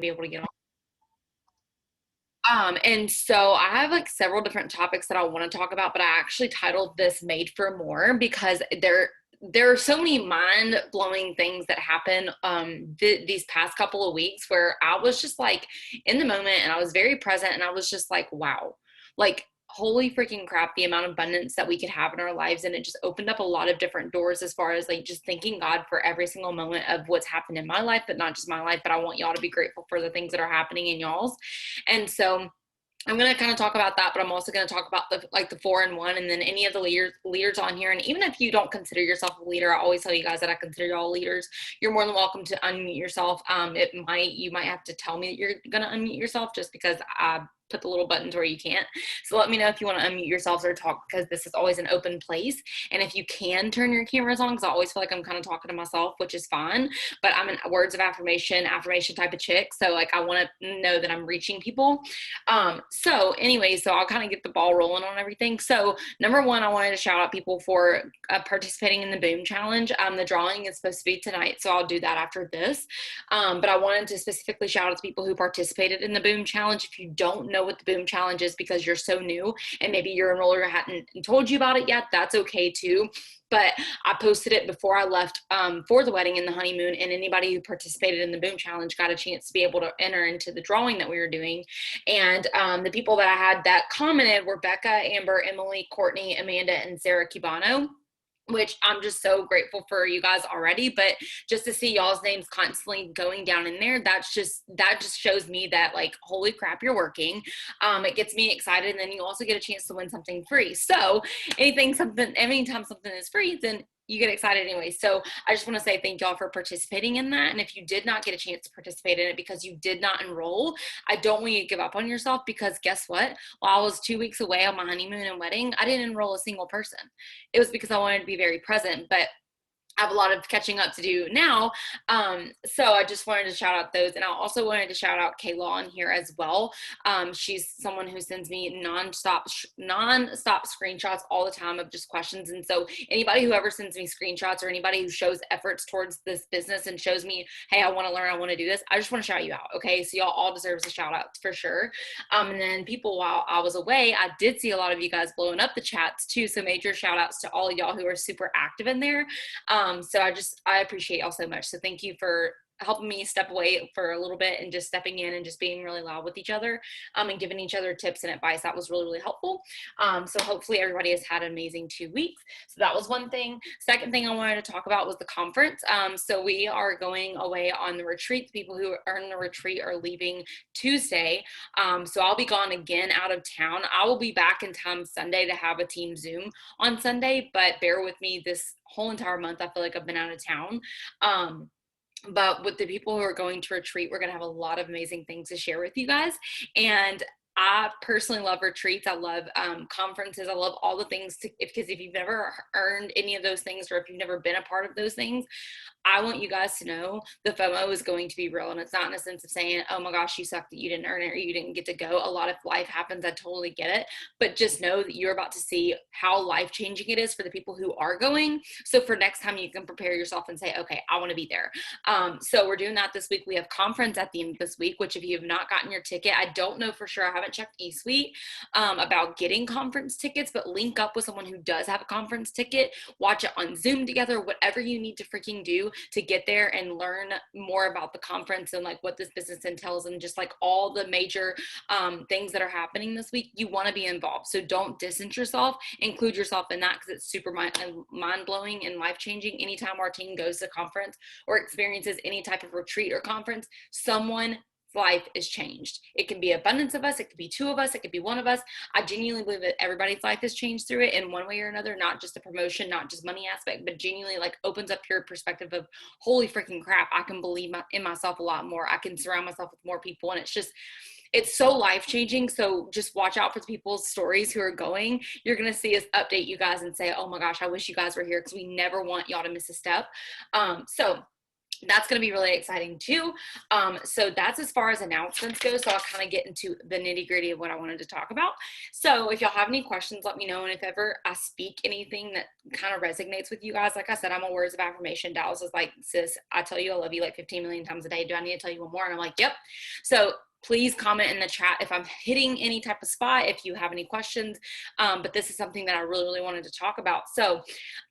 to be able to get on. And so I have like several different topics that I want to talk about, but I actually titled this Made for More because there are so many mind blowing things that happen these past couple of weeks where I was just like in the moment and I was very present and I was just like, wow, like holy freaking crap, the amount of abundance that we could have in our lives. And it just opened up a lot of different doors as far as like just thanking God for every single moment of what's happened in my life, but not just my life, but I want y'all to be grateful for the things that are happening in y'all's. And so I'm going to kind of talk about that, but I'm also going to talk about the 4-in-1 and then any of the leaders on here. And even if you don't consider yourself a leader, I always tell you guys that I consider y'all leaders. You're more than welcome to unmute yourself. You might have to tell me that you're going to unmute yourself just because I put the little buttons where you can't. So let me know if you want to unmute yourselves or talk, because this is always an open place. And if you can turn your cameras on, because I always feel like I'm kind of talking to myself, which is fine, but I'm a words of affirmation type of chick. So like, I want to know that I'm reaching people. So anyway, so I'll kind of get the ball rolling on everything. So number one, I wanted to shout out people for participating in the Boom Challenge. The drawing is supposed to be tonight, so I'll do that after this. But I wanted to specifically shout out to people who participated in the Boom Challenge. If you don't know what the Boom Challenge is because you're so new and maybe your enroller hadn't told you about it yet, that's okay too. But I posted it before I left for the wedding and the honeymoon, and anybody who participated in the Boom Challenge got a chance to be able to enter into the drawing that we were doing. And the people that I had that commented were Becca, Amber, Emily, Courtney, Amanda, and Sarah Cubano, which I'm just so grateful for you guys already. But just to see y'all's names constantly going down in there, that just shows me that like, holy crap, you're working. It gets me excited. And then you also get a chance to win something free. So anytime something is free, then you get excited anyway. So I just want to say thank y'all for participating in that. And if you did not get a chance to participate in it because you did not enroll, I don't want you to give up on yourself, because guess what? While I was 2 weeks away on my honeymoon and wedding, I didn't enroll a single person. It was because I wanted to be very present, but I have a lot of catching up to do now. So I just wanted to shout out those. And I also wanted to shout out Kayla on here as well. She's someone who sends me nonstop screenshots all the time of just questions. And so anybody who ever sends me screenshots or anybody who shows efforts towards this business and shows me, hey, I want to learn, I want to do this, I just want to shout you out. Okay. So y'all all deserves a shout out for sure. And then people, while I was away, I did see a lot of you guys blowing up the chats too. So major shout outs to all of y'all who are super active in there. So I appreciate y'all so much. So thank you for helping me step away for a little bit and just stepping in and just being really loud with each other, and giving each other tips and advice. That was really, really helpful. So hopefully everybody has had an amazing 2 weeks. So that was one thing. Second thing I wanted to talk about was the conference. So we are going away on the retreat. The people who are in the retreat are leaving Tuesday. So I'll be gone again out of town. I will be back in time Sunday to have a team Zoom on Sunday, but bear with me this whole entire month. I feel like I've been out of town. But with the people who are going to retreat, we're going to have a lot of amazing things to share with you guys. And I personally love retreats. I love conferences. I love all the things because if you've never earned any of those things, or if you've never been a part of those things, I want you guys to know the FOMO is going to be real. And it's not in a sense of saying, oh my gosh, you suck that you didn't earn it or you didn't get to go. A lot of life happens. I totally get it. But just know that you're about to see how life-changing it is for the people who are going. So for next time, you can prepare yourself and say, okay, I want to be there. So we're doing that this week. We have conference at the end of this week, which if you have not gotten your ticket, I don't know for sure. I haven't checked eSuite about getting conference tickets, but link up with someone who does have a conference ticket, watch it on Zoom together, whatever you need to freaking do to get there and learn more about the conference and like what this business entails and just like all the major things that are happening this week. You want to be involved. So don't distance yourself, include yourself in that, because it's super mind-blowing and life-changing. Anytime our team goes to conference or experiences any type of retreat or conference, someone's life is changed. It can be abundance of us. It could be two of us. It could be one of us. I genuinely believe that everybody's life has changed through it in one way or another, not just the promotion, not just money aspect, but genuinely like opens up your perspective of holy freaking crap. I can believe in myself a lot more. I can surround myself with more people. And it's so life-changing. So just watch out for the people's stories who are going. You're going to see us update you guys and say, oh my gosh, I wish you guys were here, because we never want y'all to miss a step. So that's going to be really exciting too. So that's as far as announcements go. So I'll kind of get into the nitty gritty of what I wanted to talk about. So if y'all have any questions, let me know. And if ever I speak anything that kind of resonates with you guys, like I said, I'm a words of affirmation. Dallas is like, sis, I tell you I love you like 15 million times a day. Do I need to tell you one more? And I'm like, yep. So please comment in the chat if I'm hitting any type of spot, if you have any questions. But this is something that I really, really wanted to talk about. So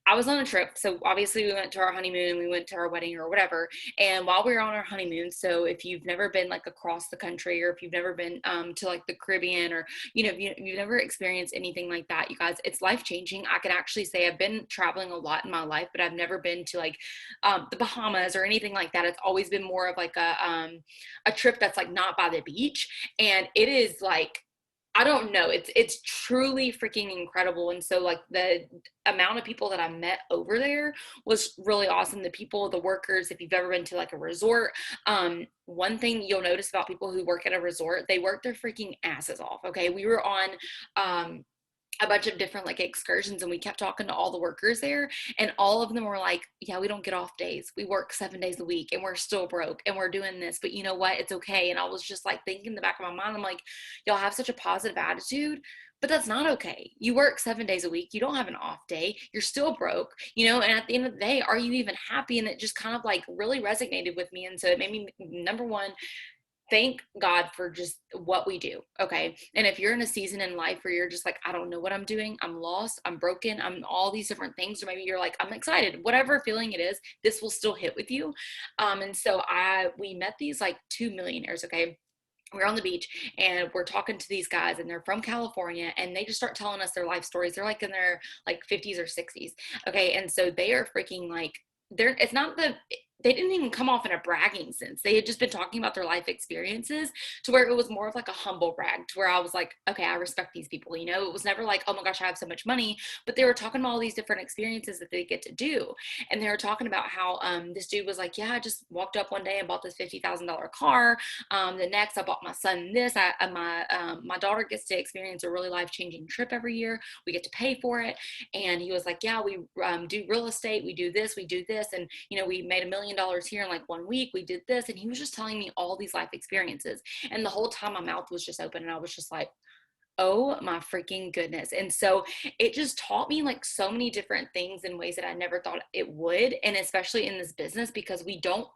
I was on a trip. So obviously we went to our honeymoon, we went to our wedding or whatever. And while we were on our honeymoon, so if you've never been like across the country, or if you've never been to like the Caribbean, or, you know, if you've never experienced anything like that, you guys, it's life changing. I can actually say I've been traveling a lot in my life, but I've never been to like the Bahamas or anything like that. It's always been more of like a trip that's like not by the beach. And it is like, I don't know. It's truly freaking incredible. And so like the amount of people that I met over there was really awesome. The people, the workers, if you've ever been to like a resort, one thing you'll notice about people who work at a resort, they work their freaking asses off. Okay. We were on, a bunch of different like excursions, and we kept talking to all the workers there, and all of them were like, yeah, we don't get off days, we work 7 days a week and we're still broke and we're doing this, but you know what, it's okay. And I was just like thinking in the back of my mind, I'm like, y'all have such a positive attitude, but that's not okay. You work 7 days a week, you don't have an off day, you're still broke, you know, and at the end of the day, are you even happy? And it just kind of like really resonated with me. And so it made me, number one, thank God for just what we do. Okay. And if you're in a season in life where you're just like, I don't know what I'm doing, I'm lost, I'm broken, I'm all these different things, or maybe you're like, I'm excited, whatever feeling it is, this will still hit with you. And so we met these like two millionaires. Okay. We're on the beach and we're talking to these guys, and they're from California, and they just start telling us their life stories. They're like in their like 50s or 60s. Okay. And so they are freaking like, it's not they didn't even come off in a bragging sense. They had just been talking about their life experiences, to where it was more of like a humble brag, to where I was like, okay, I respect these people. You know, it was never like, oh my gosh, I have so much money, but they were talking about all these different experiences that they get to do. And they were talking about how this dude was like, yeah, I just walked up one day and bought this $50,000 car. The next, I bought my son this. My daughter gets to experience a really life-changing trip every year. We get to pay for it. And he was like, yeah, we do real estate, we do this, and you know, we made $1 million here in like 1 week, we did this. And he was just telling me all these life experiences, and the whole time my mouth was just open, and I was just like, oh my freaking goodness. And so it just taught me like so many different things in ways that I never thought it would. And especially in this business, because we don't,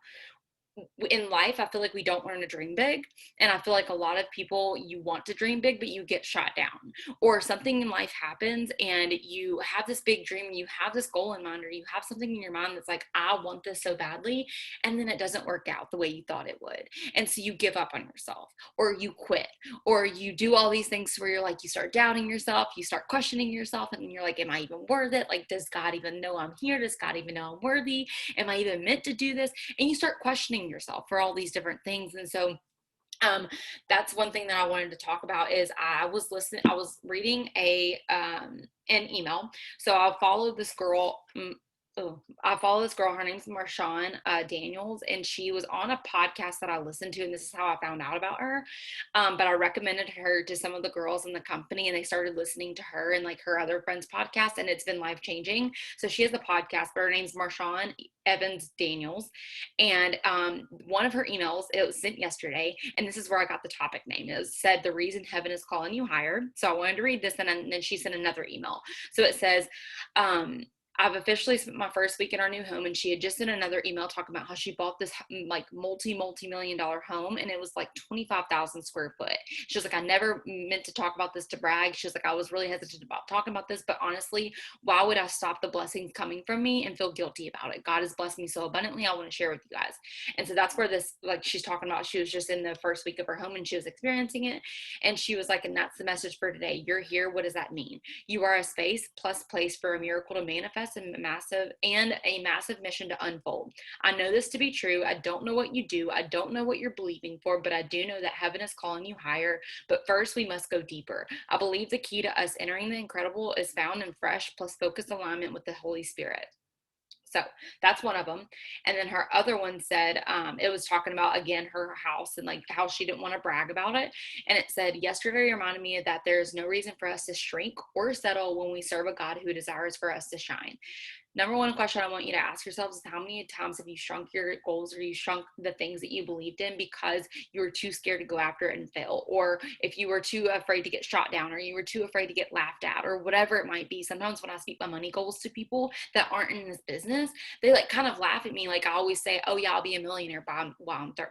in life, I feel like we don't learn to dream big. And I feel like a lot of people, you want to dream big, but you get shot down, or something in life happens and you have this big dream, you have this goal in mind, or you have something in your mind that's like, I want this so badly. And then it doesn't work out the way you thought it would. And so you give up on yourself, or you quit, or you do all these things where you're like, you start doubting yourself, you start questioning yourself, and you're like, am I even worth it? Like, does God even know I'm here? Does God even know I'm worthy? Am I even meant to do this? And you start questioning yourself for all these different things. And so that's one thing that I wanted to talk about. Is I was reading an email. So I followed this girl. I follow this girl. Her name's Marshawn Daniels, and she was on a podcast that I listened to, and this is how I found out about her. But I recommended her to some of the girls in the company, and they started listening to her and like her other friends' podcast, and it's been life changing. So she has a podcast, but her name's Marshawn Evans Daniels, and one of her emails, it was sent yesterday, and this is where I got the topic name. It said, the reason heaven is calling you higher. So I wanted to read this, and then she sent another email. So it says, I've officially spent my first week in our new home. And she had just sent another email talking about how she bought this like multi-million-dollar home, and it was like 25,000 square foot. She was like, I never meant to talk about this to brag. She was like, I was really hesitant about talking about this, but honestly, why would I stop the blessings coming from me and feel guilty about it? God has blessed me so abundantly. I want to share with you guys. And so that's where this, like, she's talking about, she was just in the first week of her home and she was experiencing it. And she was like, and that's the message for today. You're here. What does that mean? You are a space plus place for a miracle to manifest, and a massive mission to unfold. I know this to be true. I don't know what you do. I don't know what you're believing for, but I do know that heaven is calling you higher. But first, we must go deeper. I believe the key to us entering the incredible is found in fresh plus focused alignment with the Holy Spirit. So that's one of them. And then her other one said, it was talking about, again, her house and like how she didn't want to brag about it. And it said, yesterday reminded me that there's no reason for us to shrink or settle when we serve a God who desires for us to shine. Number one question I want you to ask yourselves is, how many times have you shrunk your goals, or you shrunk the things that you believed in because you were too scared to go after it and fail? Or if you were too afraid to get shot down, or you were too afraid to get laughed at, or whatever it might be. Sometimes when I speak my money goals to people that aren't in this business, they like kind of laugh at me. Like I always say, oh yeah, I'll be a millionaire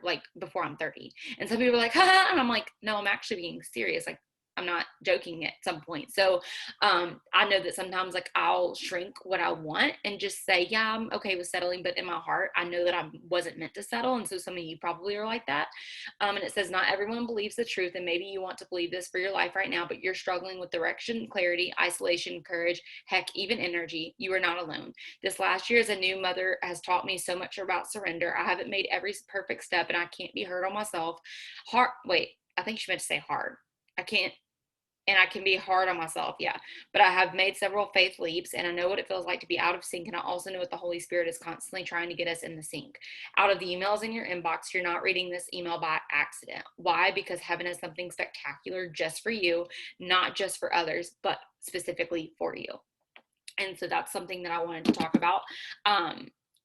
like before I'm 30. And some people are like, ha, and I'm like, no, I'm actually being serious. Like, I'm not joking at some point. So I know that sometimes like I'll shrink what I want and just say, yeah, I'm okay with settling. But in my heart, I know that I wasn't meant to settle. And so some of you probably are like that. And it says, not everyone believes the truth. And maybe you want to believe this for your life right now, but you're struggling with direction, clarity, isolation, courage, heck, even energy. You are not alone. This last year as a new mother has taught me so much about surrender. I haven't made every perfect step, and I can't be hard on myself. I think she meant to say hard. I can't, and I can be hard on myself, yeah. But I have made several faith leaps, and I know what it feels like to be out of sync. And I also know what the Holy Spirit is constantly trying to get us in the sync. Out of the emails in your inbox, you're not reading this email by accident. Why? Because heaven has something spectacular just for you, not just for others, but specifically for you. And so that's something that I wanted to talk about.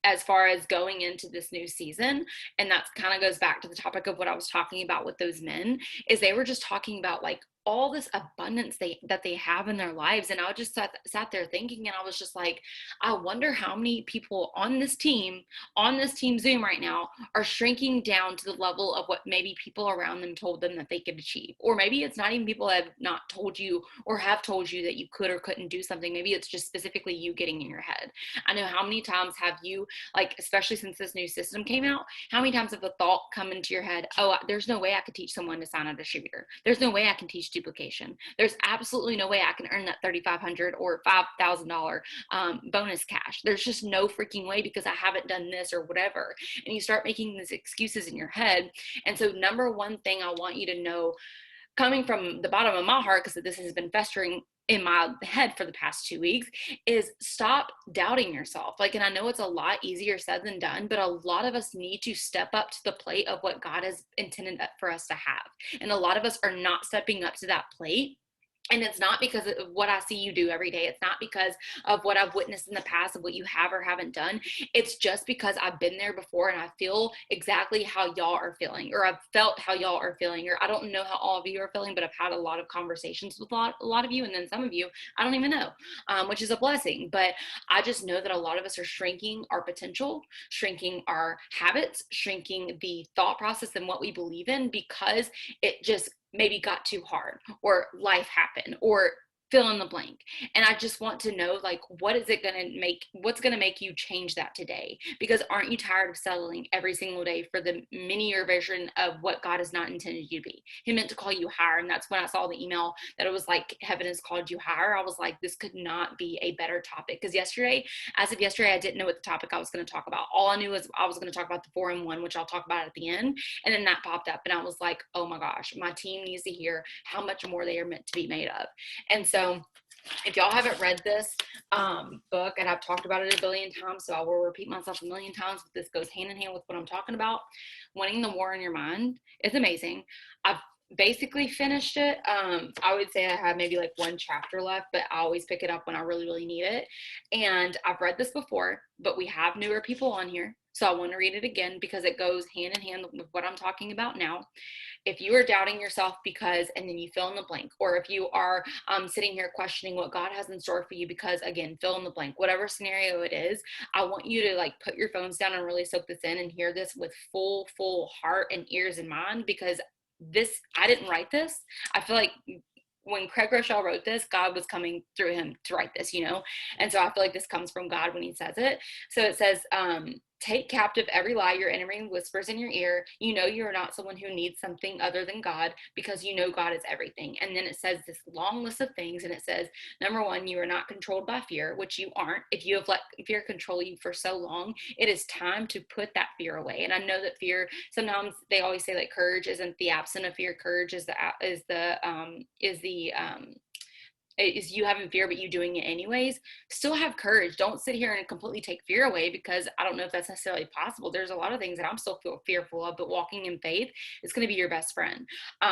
As far as going into this new season, and that kind of goes back to the topic of what I was talking about with those men, is they were just talking about like all this abundance that they have in their lives. And I just sat there thinking, and I was just like, I wonder how many people on this team Zoom right now are shrinking down to the level of what maybe people around them told them that they could achieve. Or maybe it's not even people that have not told you or have told you that you could or couldn't do something. Maybe it's just specifically you getting in your head. I know how many times have you, like, especially since this new system came out, how many times have the thought come into your head, oh, there's no way I could teach someone to sign a distributor. There's no way I can teach duplication. There's absolutely no way I can earn that $3,500 or $5,000 bonus cash. There's just no freaking way because I haven't done this or whatever. And you start making these excuses in your head. And so number one thing I want you to know, coming from the bottom of my heart, because this has been festering in my head for the past 2 weeks, is stop doubting yourself. Like, and I know it's a lot easier said than done, but a lot of us need to step up to the plate of what God has intended for us to have. And a lot of us are not stepping up to that plate. And it's not because of what I see you do every day. It's not because of what I've witnessed in the past of what you have or haven't done. It's just because I've been there before, and I feel exactly how y'all are feeling, or I've felt how y'all are feeling, or I don't know how all of you are feeling, but I've had a lot of conversations with a lot of you. And then some of you, I don't even know, which is a blessing. But I just know that a lot of us are shrinking our potential, shrinking our habits, shrinking the thought process and what we believe in, because it just maybe got too hard, or life happened, or fill in the blank. And I just want to know, like, what's going to make you change that today? Because aren't you tired of settling every single day for the mini-year version of what God has not intended you to be? He meant to call you higher. And that's when I saw the email that it was like, heaven has called you higher. I was like, this could not be a better topic. Because as of yesterday, I didn't know what the topic I was going to talk about. All I knew was I was going to talk about the 4-in-1, which I'll talk about at the end. And then that popped up, and I was like, oh my gosh, my team needs to hear how much more they are meant to be made of. And so if y'all haven't read this book, and I've talked about it a billion times, so I will repeat myself a million times, but this goes hand in hand with what I'm talking about. Winning the War in Your Mind is amazing. I've basically finished it. I would say I have maybe like one chapter left, but I always pick it up when I really, really need it. And I've read this before, but we have newer people on here. So I want to read it again because it goes hand in hand with what I'm talking about now. If you are doubting yourself because, and then you fill in the blank, or if you are sitting here questioning what God has in store for you because, again, fill in the blank, whatever scenario it is, I want you to like put your phones down and really soak this in and hear this with full heart and ears and mind, because I didn't write this. I feel like when Craig Rochelle wrote this, God was coming through him to write this, And so I feel like this comes from God when he says it. So it says, take captive every lie your enemy whispers in your ear. You know you are not someone who needs something other than God, because you know God is everything. And then it says this long list of things, and it says, number one, you are not controlled by fear, which you aren't. If you have let fear control you for so long, it is time to put that fear away. And I know that fear, sometimes they always say like courage isn't the absence of fear. Courage is you having fear, but you doing it anyways. Still have courage. Don't sit here and completely take fear away, because I don't know if that's necessarily possible. There's a lot of things that I'm still fearful of, but walking in faith is going to be your best friend.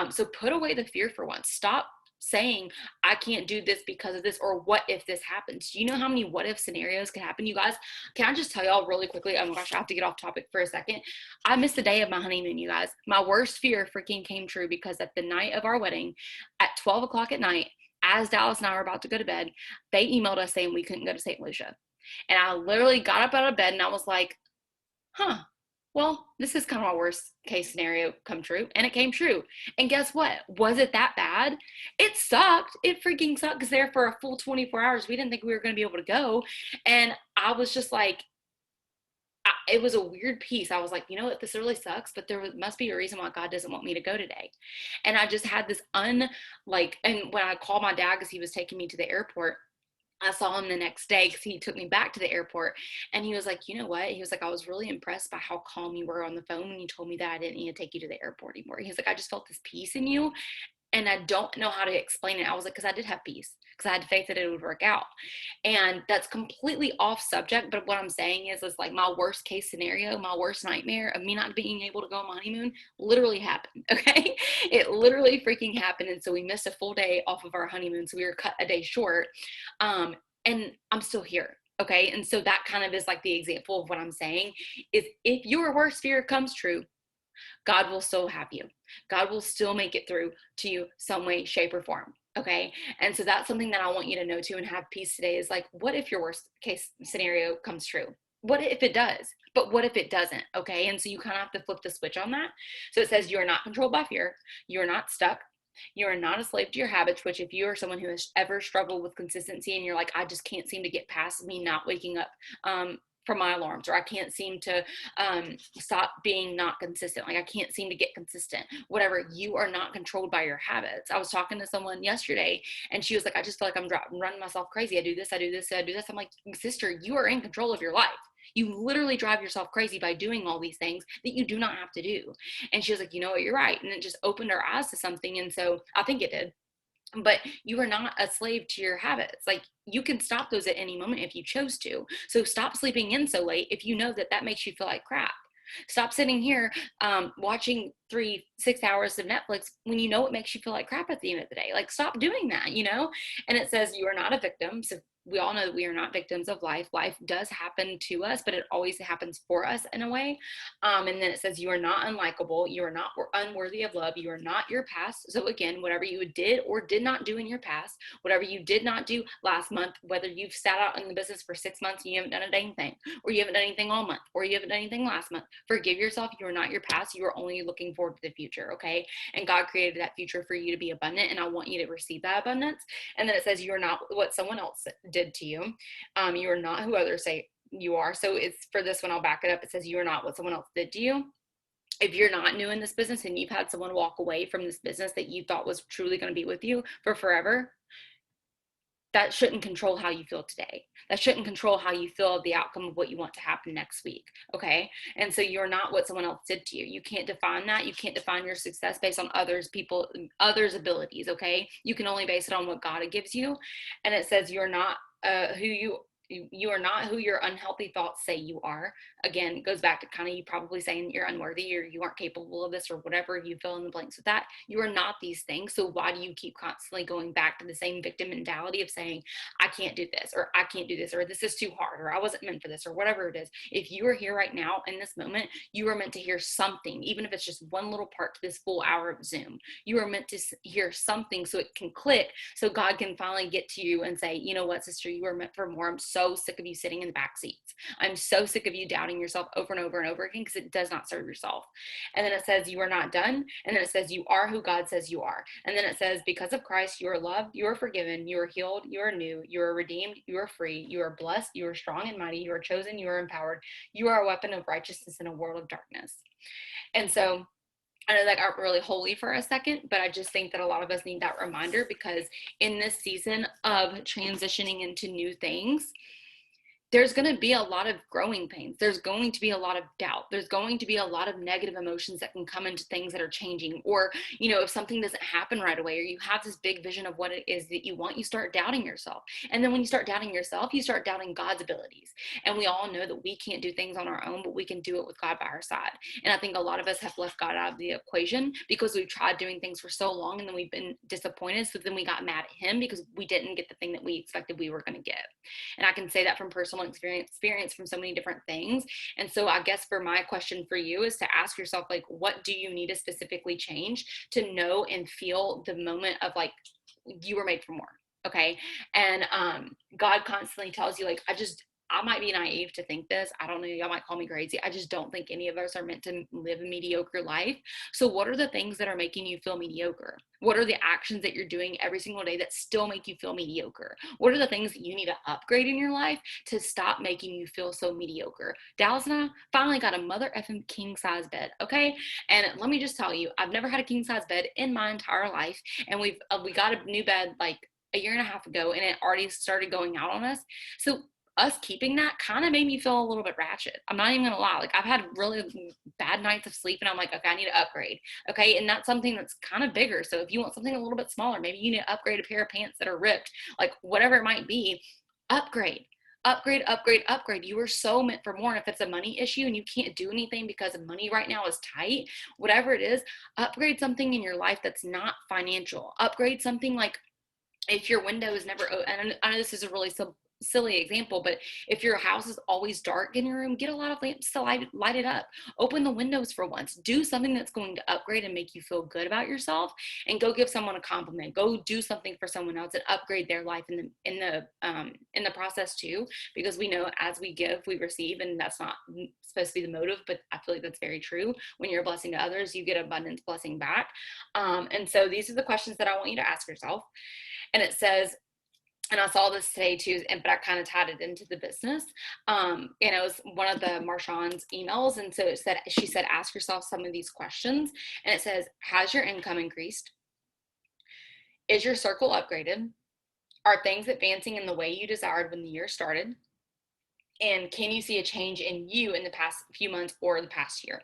So put away the fear for once. Stop saying, I can't do this because of this, or what if this happens? Do you know how many what if scenarios can happen, you guys? Can I just tell y'all really quickly? Oh my gosh, I have to get off topic for a second. I missed the day of my honeymoon, you guys. My worst fear freaking came true, because at the night of our wedding, at 12 o'clock at night, as Dallas and I were about to go to bed, they emailed us saying we couldn't go to St. Lucia. And I literally got up out of bed and I was like, well, this is kind of my worst case scenario come true. And it came true. And guess what? Was it that bad? It sucked. It freaking sucked, because there for a full 24 hours, we didn't think we were going to be able to go. And I was just like, it was a weird piece. I was like, you know what, this really sucks, but there must be a reason why God doesn't want me to go today. And I just had this and when I called my dad, because he was taking me to the airport, I saw him the next day because he took me back to the airport, and he was like, you know what? He was like, I was really impressed by how calm you were on the phone when you told me that I didn't need to take you to the airport anymore. He was like, I just felt this peace in you, and I don't know how to explain it. I was like, because I did have peace, because I had faith that it would work out. And that's completely off subject, but what I'm saying is like my worst case scenario, my worst nightmare of me not being able to go on my honeymoon literally happened, okay? It literally freaking happened. And so we missed a full day off of our honeymoon, so we were cut a day short, and I'm still here. Okay. And so that kind of is like the example of what I'm saying is, if your worst fear comes true, God will still have you. God will still make it through to you some way, shape, or form. Okay. And so that's something that I want you to know too and have peace today is like, what if your worst case scenario comes true? What if it does? But what if it doesn't? Okay. And so you kind of have to flip the switch on that. So it says you are not controlled by fear. You are not stuck. You are not a slave to your habits, which if you are someone who has ever struggled with consistency and you're like, I just can't seem to get past me not waking up from my alarms, or I can't seem to stop being not consistent. Like I can't seem to get consistent, whatever. You are not controlled by your habits. I was talking to someone yesterday and she was like, I just feel like I'm running myself crazy. I do this, I do this, I do this. I'm like, sister, you are in control of your life. You literally drive yourself crazy by doing all these things that you do not have to do. And she was like, you know what, you're right. And it just opened our eyes to something. And so I think it did. But you are not a slave to your habits. Like you can stop those at any moment if you chose to. So stop sleeping in so late if you know that that makes you feel like crap. Stop sitting here watching 6 hours of Netflix when you know it makes you feel like crap at the end of the day. Like stop doing that, you know? And it says you are not a victim. So we all know that we are not victims of life. Life does happen to us, but it always happens for us in a way. And then it says you are not unlikable. You are not unworthy of love. You are not your past. So again, whatever you did or did not do in your past, whatever you did not do last month, whether you've sat out in the business for 6 months and you haven't done a dang thing, or you haven't done anything all month, or you haven't done anything last month, forgive yourself. You are not your past. You are only looking forward to the future, okay? And God created that future for you to be abundant, and I want you to receive that abundance. And then it says you are not what someone else did to you. You are not who others say you are. So it's for this one, I'll back it up. It says you are not what someone else did to you. If you're not new in this business and you've had someone walk away from this business that you thought was truly going to be with you for forever, that shouldn't control how you feel today. That shouldn't control how you feel the outcome of what you want to happen next week. Okay. And so you're not what someone else did to you. You can't define that. You can't define your success based on others' abilities. Okay. You can only base it on what God gives you. And it says you're not you are not who your unhealthy thoughts say you are. Again, it goes back to kind of you probably saying you're unworthy or you aren't capable of this or whatever, you fill in the blanks with that. You are not these things. So why do you keep constantly going back to the same victim mentality of saying, I can't do this, or I can't do this, or this is too hard, or I wasn't meant for this, or whatever it is. If you are here right now in this moment, you are meant to hear something, even if it's just one little part to this full hour of Zoom. You are meant to hear something so it can click, so God can finally get to you and say, you know what, sister, you are meant for more. I'm so sick of you sitting in the back seats. I'm so sick of you doubting yourself over and over and over again, because it does not serve yourself. And then it says you are not done. And then it says you are who God says you are. And then it says because of Christ, you are loved, you are forgiven, you are healed, you are new, you are redeemed, you are free, you are blessed, you are strong and mighty, you are chosen, you are empowered, you are a weapon of righteousness in a world of darkness. And so I know that got really holy for a second, but I just think that a lot of us need that reminder, because in this season of transitioning into new things, there's going to be a lot of growing pains. There's going to be a lot of doubt. There's going to be a lot of negative emotions that can come into things that are changing. Or, you know, if something doesn't happen right away, or you have this big vision of what it is that you want, you start doubting yourself. And then when you start doubting yourself, you start doubting God's abilities. And we all know that we can't do things on our own, but we can do it with God by our side. And I think a lot of us have left God out of the equation because we've tried doing things for so long, and then we've been disappointed. So then we got mad at him because we didn't get the thing that we expected we were going to get. And I can say that from personal experience from so many different things. And so I guess for my question for you is to ask yourself, like, what do you need to specifically change to know and feel the moment of like, you were made for more. Okay. And God constantly tells you, like, I might be naive to think this. I don't know. Y'all might call me crazy. I just don't think any of us are meant to live a mediocre life. So what are the things that are making you feel mediocre? What are the actions that you're doing every single day that still make you feel mediocre? What are the things that you need to upgrade in your life to stop making you feel so mediocre? Dallas and I finally got a mother effing king size bed. Okay. And let me just tell you, I've never had a king size bed in my entire life. And we got a new bed like a year and a half ago, and it already started going out on us. So us keeping that kind of made me feel a little bit ratchet. I'm not even gonna lie. Like, I've had really bad nights of sleep, and I'm like, okay, I need to upgrade. Okay. And that's something that's kind of bigger. So if you want something a little bit smaller, maybe you need to upgrade a pair of pants that are ripped, like whatever it might be, upgrade. You are so meant for more. And if it's a money issue and you can't do anything because money right now is tight, whatever it is, upgrade something in your life that's not financial. Upgrade something like, if your window is never, and I know this is a really silly example, but if your house is always dark in your room, get a lot of lamps to light it up. Open the windows for once. Do something that's going to upgrade and make you feel good about yourself, and go give someone a compliment. Go do something for someone else and upgrade their life in the process too, because we know as we give, we receive, and that's not supposed to be the motive, but I feel like that's very true. When you're a blessing to others, you get abundance blessing back. And so these are the questions that I want you to ask yourself. And it says, and I saw this today too, but I kind of tied it into the business. And it was one of the Marshawn's emails. And so she said, ask yourself some of these questions. And it says, has your income increased? Is your circle upgraded? Are things advancing in the way you desired when the year started? And can you see a change in you in the past few months or the past year?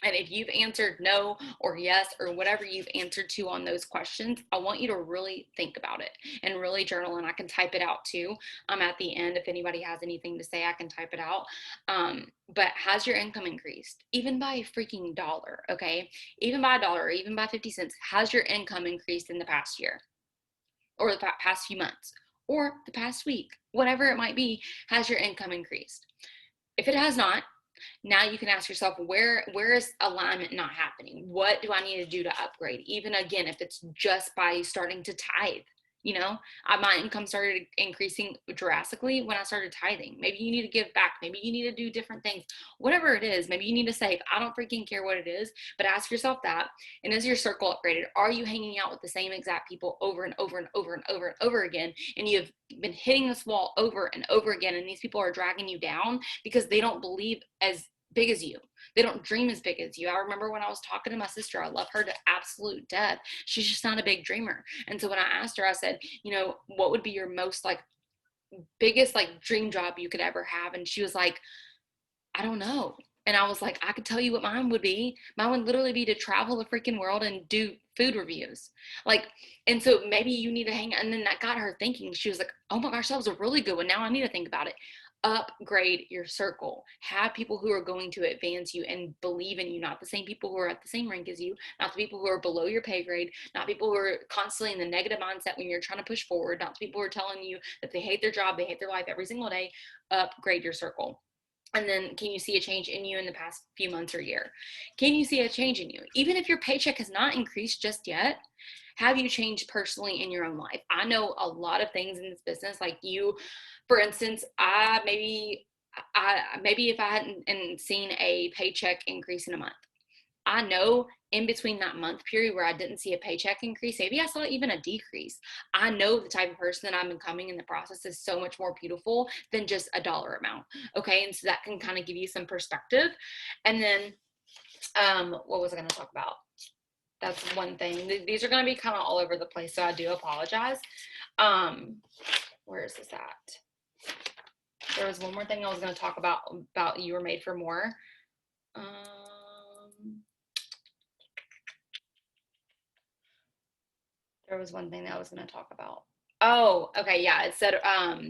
And if you've answered no or yes or whatever you've answered to on those questions, I want you to really think about it and really journal. And I can type it out too. At the end, if anybody has anything to say, I can type it out. But has your income increased? Even by a freaking dollar, okay? Even by a dollar, or even by 50 cents, has your income increased in the past year, or the past few months, or the past week? Whatever it might be, has your income increased? If it has not, now you can ask yourself, where is alignment not happening? What do I need to do to upgrade? Even again, if it's just by starting to tithe, my income started increasing drastically when I started tithing. Maybe you need to give back. Maybe you need to do different things. Whatever it is, maybe you need to save. I don't freaking care what it is, but ask yourself that. And is your circle upgraded? Are you hanging out with the same exact people over and over and over and over and over again? And you've been hitting this wall over and over again, and these people are dragging you down because they don't believe as big as you. They don't dream as big as you. I remember when I was talking to my sister, I love her to absolute death. She's just not a big dreamer. And so when I asked her, I said, what would be your most biggest dream job you could ever have? And she was like, I don't know. And I was like, I could tell you what mine would be. Mine would literally be to travel the freaking world and do food reviews. And so maybe you need to hang, and then that got her thinking. She was like, oh my gosh, that was a really good one. Now I need to think about it. Upgrade your circle. Have people who are going to advance you and believe in you, not the same people who are at the same rank as you, not the people who are below your pay grade, not people who are constantly in the negative mindset when you're trying to push forward, not the people who are telling you that they hate their job, they hate their life every single day. Upgrade your circle. And then, can you see a change in you in the past few months or year? Can you see a change in you? Even if your paycheck has not increased just yet, have you changed personally in your own life? I know a lot of things in this business, like you, for instance, maybe if I hadn't seen a paycheck increase in a month, I know in between that month period where I didn't see a paycheck increase, maybe I saw even a decrease. I know the type of person that I'm becoming in the process is so much more beautiful than just a dollar amount. Okay. And so that can kind of give you some perspective. And then, what was I going to talk about? That's one thing. These are going to be kind of all over the place, so I do apologize. Where is this at? There was one more thing I was going to talk about you were made for more. There was one thing that I was going to talk about. Oh, okay. Yeah. It said,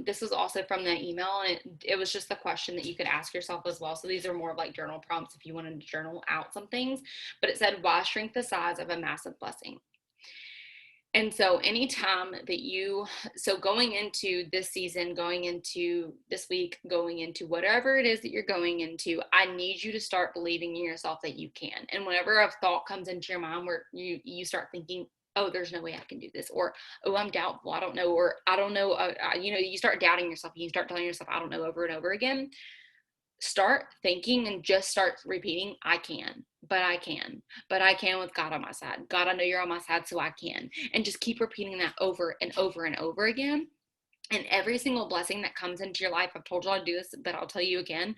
this was also from the email, and it was just the question that you could ask yourself as well. So these are more of like journal prompts if you wanted to journal out some things, but it said, why shrink the size of a massive blessing? And so anytime that so going into this season, going into this week, going into whatever it is that you're going into, I need you to start believing in yourself that you can. And whenever a thought comes into your mind where you start thinking, oh, there's no way I can do this, or, oh, I'm doubtful, I don't know, or I don't know, you start doubting yourself, and you start telling yourself, I don't know, over and over again. Start thinking and just start repeating, I can, but I can, but I can with God on my side. God, I know you're on my side, so I can. And just keep repeating that over and over and over again. And every single blessing that comes into your life, I've told you I'll do this, but I'll tell you again,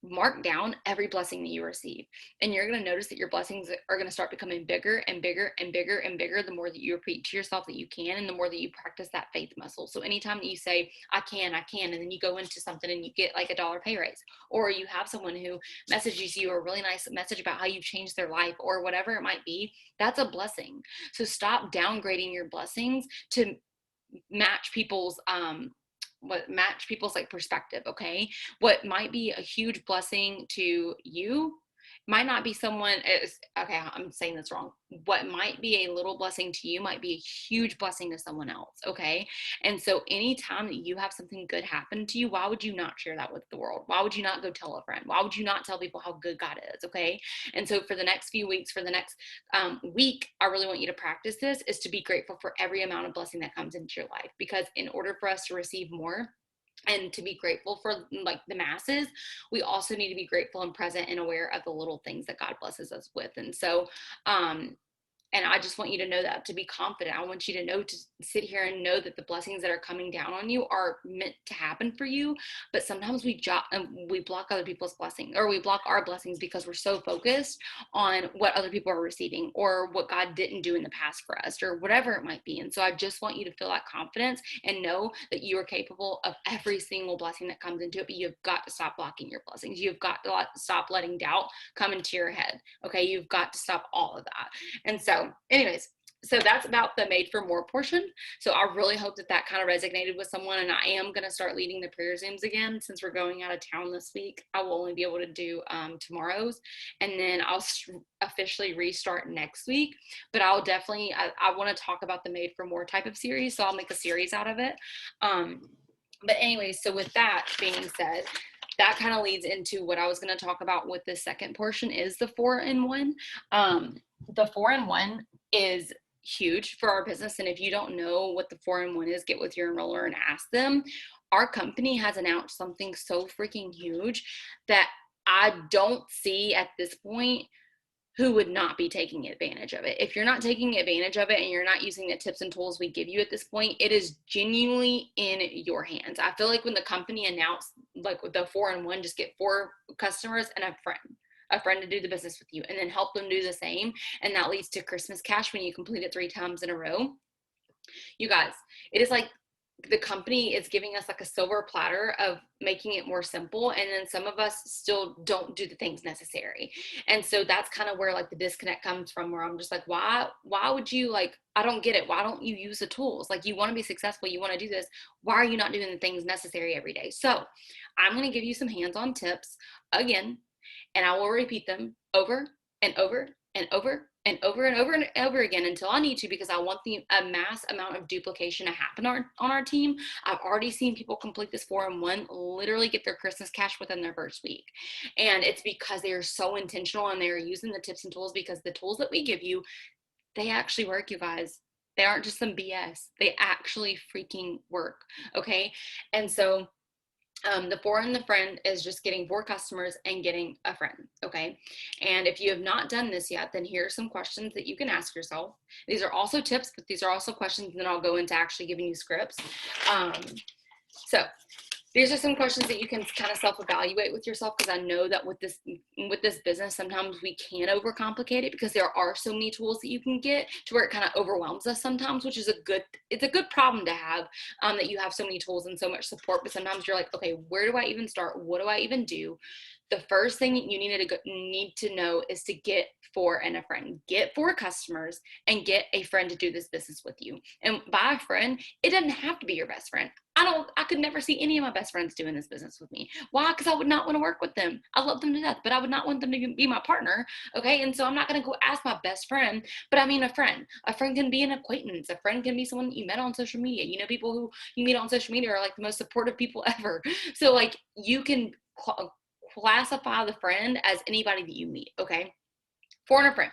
mark down every blessing that you receive, and you're going to notice that your blessings are going to start becoming bigger and bigger and bigger and bigger the more that you repeat to yourself that you can, and the more that you practice that faith muscle. So anytime that you say I can, and then you go into something and you get like $1 pay raise, or you have someone who messages you a really nice message about how you've changed their life, or whatever it might be, that's a blessing. So stop downgrading your blessings to match people's like perspective. Okay, what might be a huge blessing to you might not be someone is okay, I'm saying this wrong. What might be a little blessing to you might be a huge blessing to someone else. Okay, and so anytime that you have something good happen to you, why would you not share that with the world? Why would you not go tell a friend? Why would you not tell people how good God is? Okay, and so for the next few weeks, for the next week, I really want you to practice this, is to be grateful for every amount of blessing that comes into your life, because in order for us to receive more and to be grateful for like the masses, we also need to be grateful and present and aware of the little things that God blesses us with. And so and I just want you to know that, to be confident. I want you to know, to sit here and know that the blessings that are coming down on you are meant to happen for you. But sometimes we block other people's blessings, or we block our blessings because we're so focused on what other people are receiving, or what God didn't do in the past for us, or whatever it might be. And so I just want you to feel that confidence and know that you are capable of every single blessing that comes into it. But you've got to stop blocking your blessings. You've got to stop letting doubt come into your head. Okay, you've got to stop all of that. And so anyways, so that's about the made for more portion. So I really hope that that kind of resonated with someone, and I am going to start leading the prayer Zooms again. Since we're going out of town this week, I will only be able to do tomorrow's, and then I'll officially restart next week. But I'll definitely, I want to talk about the made for more type of series, so I'll make a series out of it. But anyways, so with that being said, that kind of leads into what I was going to talk about with the second portion, is the 4-in-1. The 4-in-1 is huge for our business. And if you don't know what the 4-in-1 is, get with your enroller and ask them. Our company has announced something so freaking huge that I don't see at this point who would not be taking advantage of it. If you're not taking advantage of it and you're not using the tips and tools we give you at this point, it is genuinely in your hands. I feel like when the company announced like with the 4-in-1, just get 4 customers and a friend to do the business with you, and then help them do the same. And that leads to Christmas cash when you complete it 3 times in a row. You guys, it is like the company is giving us like a silver platter of making it more simple, and then some of us still don't do the things necessary. And so that's kind of where like the disconnect comes from, where I'm just like, why would you, like, I don't get it. Why don't you use the tools? Like, you want to be successful, you want to do this, why are you not doing the things necessary every day? So I'm going to give you some hands-on tips again, and I will repeat them over and over and over and over and over and over again until I need to, because I want a mass amount of duplication to happen on our team. I've already seen people complete this 4-in-1, literally get their Christmas cash within their first week. And it's because they are so intentional, and they are using the tips and tools, because the tools that we give you, they actually work, you guys. They aren't just some BS. They actually freaking work. Okay. And so the 4 and the friend is just getting 4 customers and getting a friend. Okay. And if you have not done this yet, then here are some questions that you can ask yourself. These are also tips, but these are also questions, and then I'll go into actually giving you scripts. So These are some questions that you can kind of self-evaluate with yourself, because I know that with this business, sometimes we can overcomplicate it because there are so many tools that you can get to where it kind of overwhelms us sometimes, which is it's a good problem to have, that you have so many tools and so much support. But sometimes you're like, okay, where do I even start? What do I even do? The first thing you need to know is to get a friend, get 4 customers, and get a friend to do this business with you. And by a friend, it doesn't have to be your best friend. I could never see any of my best friends doing this business with me. Why? Because I would not want to work with them. I love them to death, but I would not want them to be my partner. Okay. And so I'm not going to go ask my best friend, but I mean a friend. A friend can be an acquaintance. A friend can be someone that you met on social media. You know, people who you meet on social media are like the most supportive people ever. So like you can classify the friend as anybody that you meet. Okay. Foreigner friend.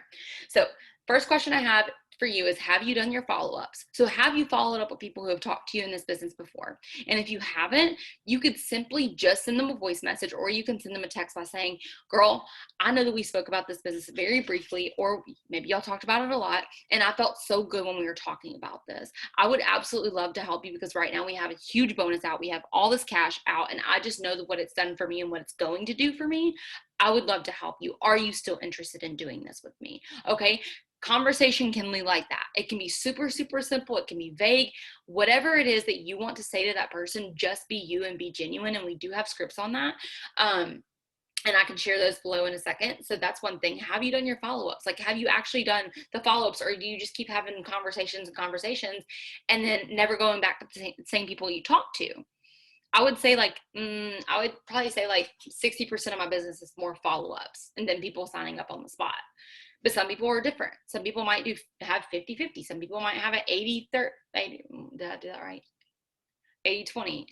So first question I have for you is, have you done your follow-ups? So have you followed up with people who have talked to you in this business before? And if you haven't, you could simply just send them a voice message, or you can send them a text by saying, girl, I know that we spoke about this business very briefly, or maybe y'all talked about it a lot, and I felt so good when we were talking about this. I would absolutely love to help you, because right now we have a huge bonus out. We have all this cash out, and I just know that what it's done for me and what it's going to do for me. I would love to help you. Are you still interested in doing this with me? Okay. Conversation can be like that. It can be super, super simple. It can be vague. Whatever it is that you want to say to that person, just be you and be genuine. And we do have scripts on that. And I can share those below in a second. So that's one thing. Have you done your follow-ups? Like, have you actually done the follow-ups, or do you just keep having conversations and then never going back to the same people you talk to? I would say I would probably say like 60% of my business is more follow-ups and then people signing up on the spot. But some people are different. Some people might have 50-50. Some people might have an 80-30. Did I do that right? 80-20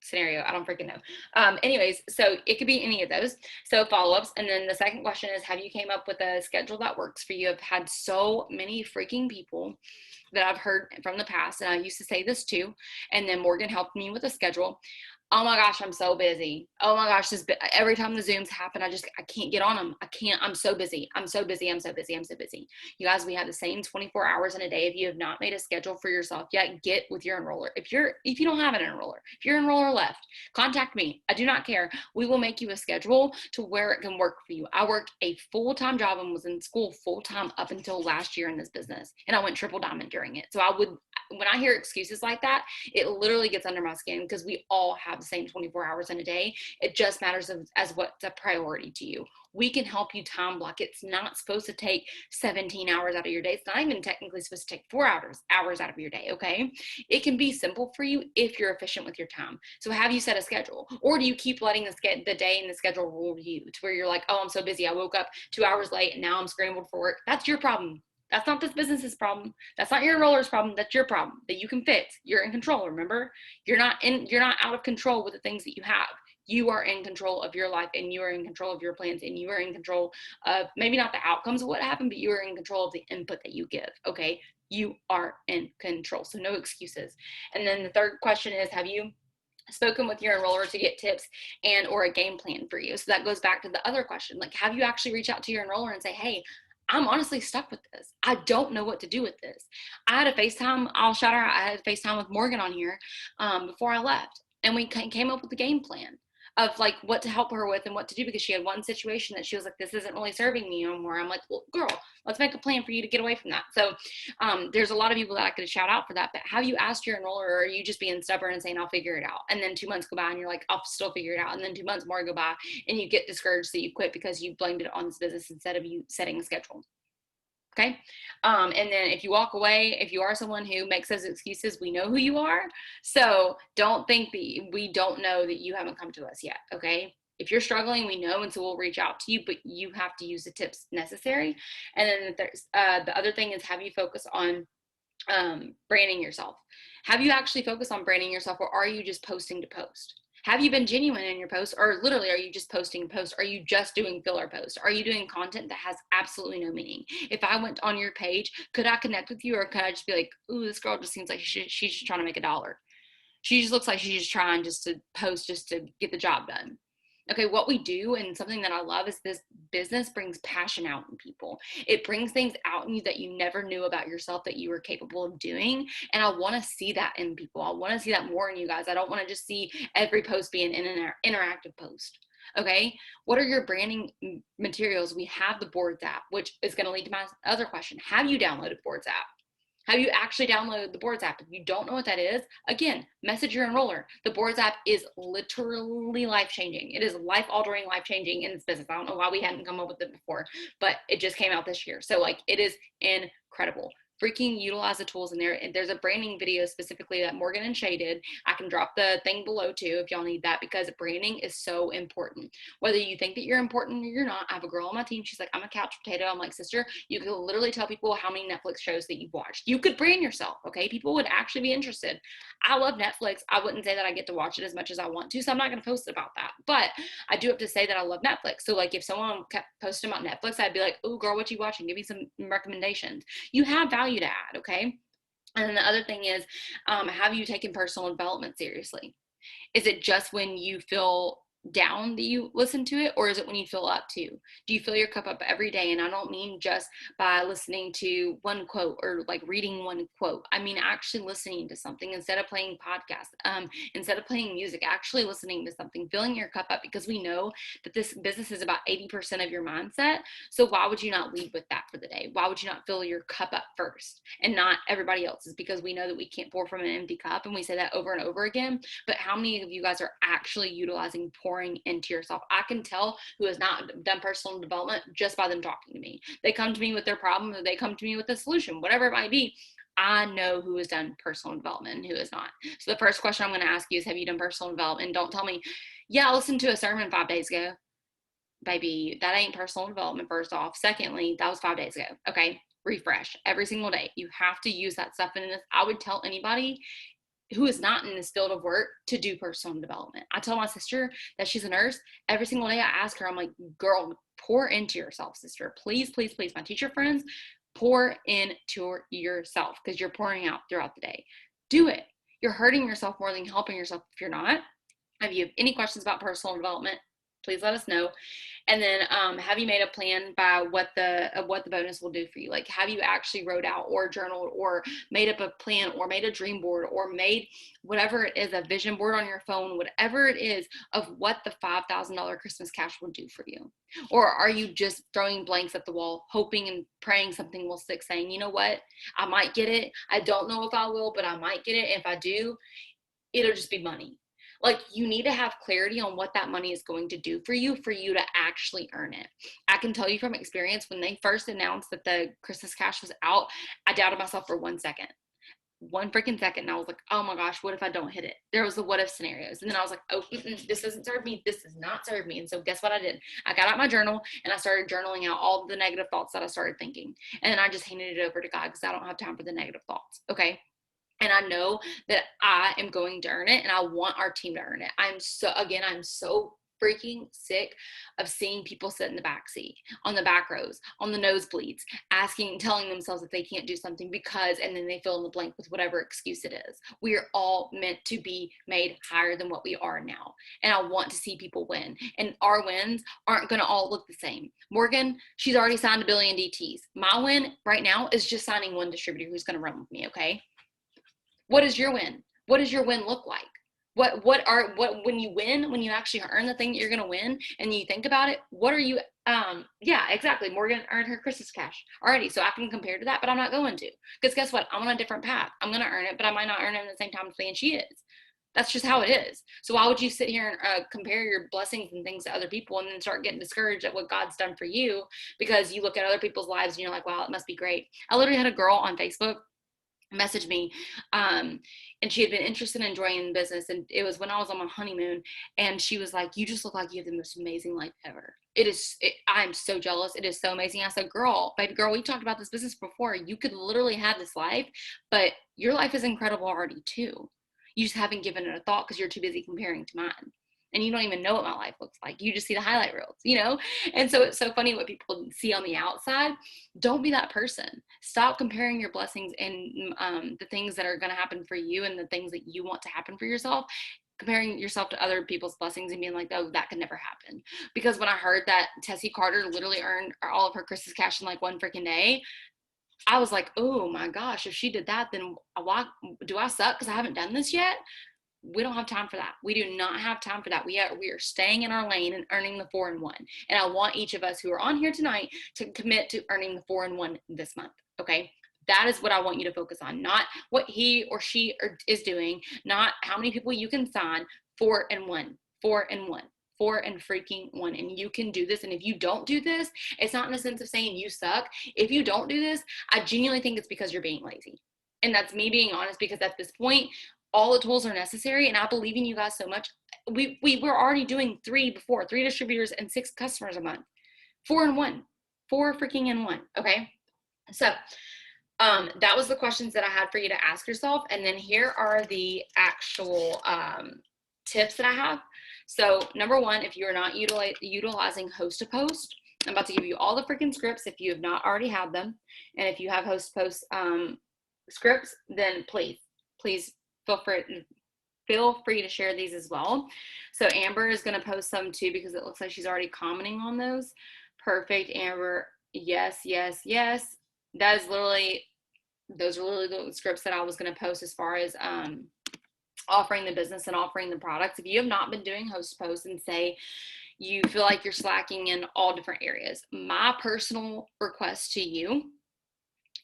scenario. I don't freaking know. Anyways, so it could be any of those. So follow-ups. And then the second question is, have you came up with a schedule that works for you? I've had so many freaking people that I've heard from the past, and I used to say this too, and then Morgan helped me with a schedule. Oh my gosh, I'm so busy. Oh my gosh, every time the Zooms happen, I can't get on them. I'm so busy. I'm so busy. You guys, we have the same 24 hours in a day. If you have not made a schedule for yourself yet, get with your enroller. If you don't have an enroller, if your enroller left, contact me. I do not care. We will make you a schedule to where it can work for you. I worked a full-time job and was in school full-time up until last year in this business, and I went triple diamond during it. So when I hear excuses like that, it literally gets under my skin, because we all have the same 24 hours in a day. It just matters as what's a priority to you. We can help you time block. It's not supposed to take 17 hours out of your day. It's not even technically supposed to take 4 hours out of your day, okay? It can be simple for you if you're efficient with your time. So have you set a schedule? Or do you keep letting the day and the schedule rule you to where you're like, oh, I'm so busy. I woke up 2 hours late and now I'm scrambled for work. That's your problem. That's not this business's problem. That's not your enroller's problem. That's your problem that you can fix. You're in control. Remember, you're not out of control with the things that you have. You are in control of your life, and you are in control of your plans, and you are in control of maybe not the outcomes of what happened, but you are in control of the input that you give. Okay. You are in control. So no excuses. And then the third question is, have you spoken with your enroller to get tips and or a game plan for you? So that goes back to the other question. Like, have you actually reached out to your enroller and say, hey, I'm honestly stuck with this. I don't know what to do with this. I had a FaceTime. I'll shout her out. I had a FaceTime with Morgan on here before I left. And we came up with a game plan of like what to help her with and what to do, because she had one situation that she was like, this isn't really serving me anymore. I'm like, well, girl, let's make a plan for you to get away from that. So there's a lot of people that I could shout out for that. But have you asked your enroller, or are you just being stubborn and saying, I'll figure it out? And then 2 months go by and you're like, I'll still figure it out. And then 2 months more go by and you get discouraged, so you quit because you blamed it on this business instead of you setting a schedule. Okay. And then if you walk away, if you are someone who makes those excuses, we know who you are. So don't think that we don't know that you haven't come to us yet. Okay. If you're struggling, we know, and so we'll reach out to you, but you have to use the tips necessary. And then there's the other thing is, have you focus on branding yourself? Have you actually focused on branding yourself, or are you just posting to post? Have you been genuine in your posts, or literally are you just posting posts? Are you just doing filler posts? Are you doing content that has absolutely no meaning? If I went on your page, could I connect with you, or could I just be like, ooh, this girl just seems like she's just trying to make $1? She just looks like she's just trying just to post just to get the job done. Okay, what we do, and something that I love, is this business brings passion out in people. It brings things out in you that you never knew about yourself that you were capable of doing. And I want to see that in people. I want to see that more in you guys. I don't want to just see every post be an interactive post. Okay, what are your branding materials? We have the Boards app, which is going to lead to my other question. Have you downloaded Boards app? Have you actually downloaded the Boards app? If you don't know what that is, again, message your enroller. The Boards app is literally life-changing. It is life-altering, life-changing in this business. I don't know why we hadn't come up with it before, but it just came out this year. So like, it is incredible. Freaking utilize the tools in there. And there's a branding video specifically that Morgan and Shay did. I can drop the thing below too if y'all need that, because branding is so important. Whether you think that you're important or you're not, I have a girl on my team. She's like, I'm a couch potato. I'm like, sister, you can literally tell people how many Netflix shows that you've watched. You could brand yourself, okay? People would actually be interested. I love Netflix. I wouldn't say that I get to watch it as much as I want to, so I'm not going to post about that. But I do have to say that I love Netflix. So like, if someone kept posting about Netflix, I'd be like, oh girl, what you watching? Give me some recommendations. You have value to add, okay? And then the other thing is, have you taken personal development seriously? Is it just when you feel down that you listen to it, or is it when you feel up too? Do you fill your cup up every day? And I don't mean just by listening to one quote or like reading one quote. I mean actually listening to something instead of playing podcasts, instead of playing music, actually listening to something, filling your cup up, because we know that this business is about 80% of your mindset. So why would you not lead with that for the day? Why would you not fill your cup up first and not everybody else's? Because we know that we can't pour from an empty cup, and we say that over and over again. But how many of you guys are actually utilizing pouring into yourself? I can tell who has not done personal development just by them talking to me. They come to me with their problem, or they come to me with a solution, whatever it might be. I know who has done personal development and who has not. So the first question I'm going to ask you is, have you done personal development? Don't tell me, yeah, I listened to a sermon 5 days ago. Baby, that ain't personal development, first off. Secondly, that was 5 days ago. Okay, refresh every single day. You have to use that stuff in this. I would tell anybody who is not in this field of work to do personal development. I tell my sister that she's a nurse. Every single day I ask her, I'm like, girl, pour into yourself, sister. Please, please, please. My teacher friends, pour into yourself, because you're pouring out throughout the day. Do it. You're hurting yourself more than helping yourself if you're not. If you have any questions about personal development, please let us know. And then have you made a plan by what the bonus will do for you? Like, have you actually wrote out or journaled or made up a plan or made a dream board or made whatever it is, a vision board on your phone, whatever it is, of what the $5,000 Christmas cash will do for you? Or are you just throwing blanks at the wall, hoping and praying something will stick, saying, you know what, I might get it. I don't know if I will, but I might get it. If I do, it'll just be money. Like, you need to have clarity on what that money is going to do for you to actually earn it. I can tell you from experience, when they first announced that the Christmas cash was out, I doubted myself for 1 second. 1 freaking second. And I was like, oh my gosh, what if I don't hit it? There was the what if scenarios. And then I was like, oh, this doesn't serve me. This does not serve me. And so guess what I did? I got out my journal and I started journaling out all the negative thoughts that I started thinking. And then I just handed it over to God, because I don't have time for the negative thoughts. Okay. And I know that I am going to earn it, and I want our team to earn it. I'm so freaking sick of seeing people sit in the back seat, on the back rows, on the nosebleeds, telling themselves that they can't do something because, and then they fill in the blank with whatever excuse it is. We are all meant to be made higher than what we are now. And I want to see people win. And our wins aren't going to all look the same. Morgan, she's already signed 1 billion DTs. My win right now is just signing one distributor who's going to run with me, okay? What is your win? What does your win look like? When you win, when you actually earn the thing that you're going to win, and you think about it, what are you, yeah, exactly. Morgan earned her Christmas cash already, so I can compare to that, but I'm not going to, because guess what? I'm on a different path. I'm going to earn it, but I might not earn it at the same time as she is. That's just how it is. So why would you sit here and compare your blessings and things to other people, and then start getting discouraged at what God's done for you, because you look at other people's lives and you're like, wow, it must be great. I literally had a girl on Facebook messaged me, and she had been interested in joining the business, and it was when I was on my honeymoon, and she was like, you just look like you have the most amazing life ever. I'm so jealous. It is so amazing. I said, baby girl, we talked about this business before. You could literally have this life, but your life is incredible already too. You just haven't given it a thought because you're too busy comparing to mine. And you don't even know what my life looks like. You just see the highlight reels, And so it's so funny what people see on the outside. Don't be that person. Stop comparing your blessings and the things that are going to happen for you and the things that you want to happen for yourself. comparing yourself to other people's blessings and being like, oh, that could never happen. Because when I heard that Tessie Carter literally earned all of her Christmas cash in like one freaking day, I was like, oh my gosh, if she did that, then why do I suck because I haven't done this yet? We don't have time for that. We do not have time for that. We are staying in our lane and earning the 4-in-1. And I want each of us who are on here tonight to commit to earning the 4-in-1 this month. Okay. That is what I want you to focus on, not what he or she is doing, not how many people you can sign. 4-in-1, 4-in-1, 4-in-freaking-1. And you can do this. And if you don't do this, it's not in the sense of saying you suck. If you don't do this, I genuinely think it's because you're being lazy. And that's me being honest, because at this point, all the tools are necessary. And I believe in you guys so much. We were already doing 3 distributors and 6 customers a month. 4-in-1, 4-freaking-in-1. Okay. So, that was the questions that I had for you to ask yourself. And then here are the actual, tips that I have. So number 1, if you're not utilizing Host to Post, I'm about to give you all the freaking scripts if you have not already had them. And if you have Host to Post, scripts, then please feel free to share these as well. So Amber is going to post some too, because it looks like she's already commenting on those. Perfect, Amber. Yes, yes, yes. That is literally, those are literally the scripts that I was going to post as far as offering the business and offering the products. If you have not been doing Host Posts and say you feel like you're slacking in all different areas, my personal request to you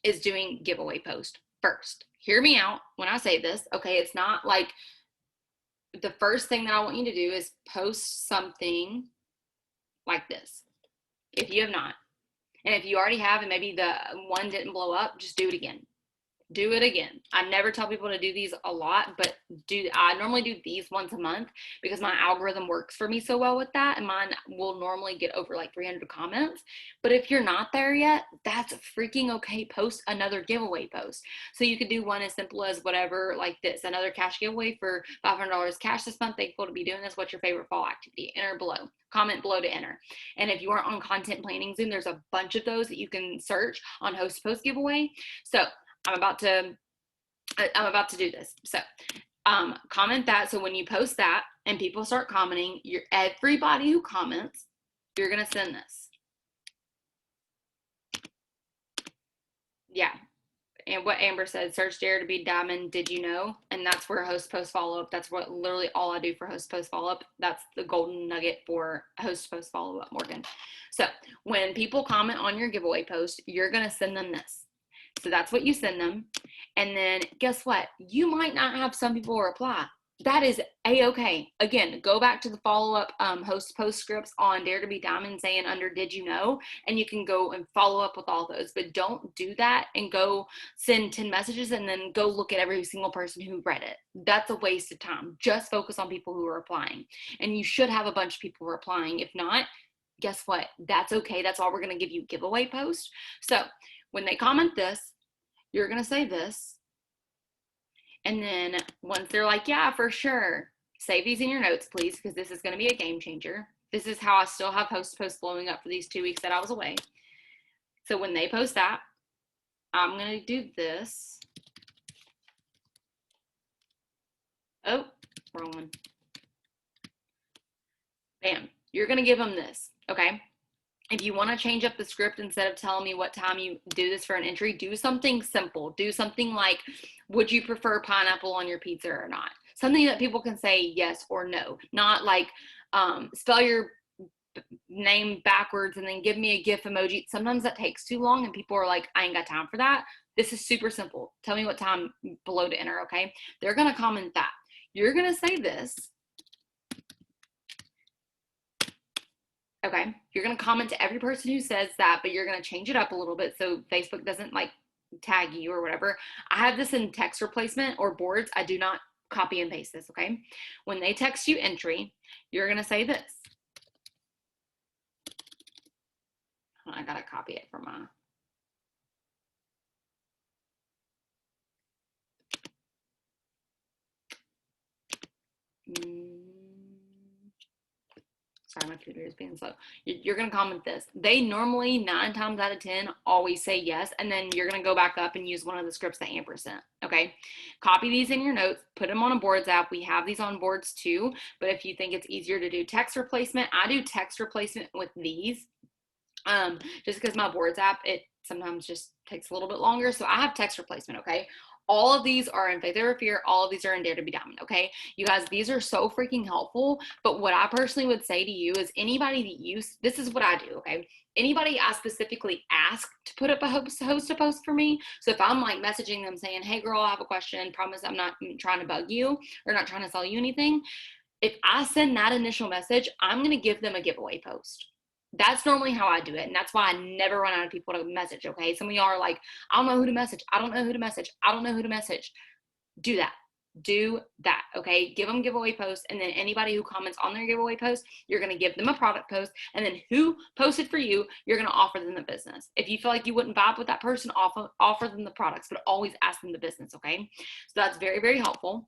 is doing giveaway post first. Hear me out when I say this, okay? It's not like the first thing that I want you to do is post something like this. If you have not, and if you already have and maybe the one didn't blow up, just do it again. Do it again. I never tell people to do these a lot, but I normally do these once a month because my algorithm works for me so well with that, and mine will normally get over like 300 comments. But if you're not there yet, that's freaking okay. Post another giveaway post. So you could do one as simple as whatever, like this, another cash giveaway for $500 cash this month. Thankful to be doing this. What's your favorite fall activity? Enter below. Comment below to enter. And if you are on Content Planning Zoom, there's a bunch of those that you can search on Host to Post giveaway. So I'm about to do this. So comment that. So when you post that and people start commenting, everybody who comments, you're going to send this. Yeah. And what Amber said, search Dare to Be Diamond, did you know? And that's where Host Post Follow-Up, that's what literally all I do for Host Post Follow-Up. That's the golden nugget for Host Post Follow-Up, Morgan. So when people comment on your giveaway post, you're going to send them this. So that's what you send them. And then guess what? You might not have some people reply. That is a-okay. Again, go back to the follow-up Host Post scripts on Dare to Be Diamond saying under did you know, and you can go and follow up with all those. But don't do that and go send 10 messages and then go look at every single person who read it. That's a waste of time. Just focus on people who are replying. And you should have a bunch of people replying. If not, guess what? That's okay. That's all we're going to give you giveaway post. So when they comment this, you're going to say this. And then once they're like, yeah, for sure, save these in your notes, please, because this is going to be a game changer. This is how I still have Host Post blowing up for these 2 weeks that I was away. So when they post that, I'm going to do this. Oh, wrong one. Bam. You're going to give them this, okay? If you want to change up the script, instead of telling me what time you do this for an entry, do something simple. Do something like, would you prefer pineapple on your pizza or not? Something that people can say yes or no. Not like spell your name backwards and then give me a GIF emoji. Sometimes that takes too long and people are like, I ain't got time for that. This is super simple. Tell me what time below to enter, okay? They're going to comment that. You're going to say this. Okay, you're going to comment to every person who says that, but you're going to change it up a little bit so Facebook doesn't like tag you or whatever. I have this in text replacement or boards. I do not copy and paste this, okay? When they text you entry, you're going to say this. I got to copy it from my... Sorry, my computer is being slow. You're going to comment this. They normally 9 times out of 10 always say yes, and then you're going to go back up and use one of the scripts that Amber sent. Okay, copy these in your notes, put them on a boards app. We have these on boards too, but if you think it's easier to do text replacement, I do text replacement with these. Just because my boards app, it sometimes just takes a little bit longer. So I have text replacement, okay? All of these are in Faith Over Fear. All of these are in Dare to Be Diamond, okay? You guys, these are so freaking helpful. But what I personally would say to you is anybody that this is what I do, okay? Anybody I specifically ask to put up a host a post for me. So if I'm like messaging them saying, hey girl, I have a question, promise I'm not trying to bug you or not trying to sell you anything. If I send that initial message, I'm going to give them a giveaway post. That's normally how I do it. And that's why I never run out of people to message, okay? Some of y'all are like, I don't know who to message. I don't know who to message. I don't know who to message. Do that. Do that, okay? Give them giveaway posts, and then anybody who comments on their giveaway post, you're going to give them a product post, and then who posted for you, you're going to offer them the business. If you feel like you wouldn't vibe with that person, offer them the products, but always ask them the business, okay? So that's very, very helpful.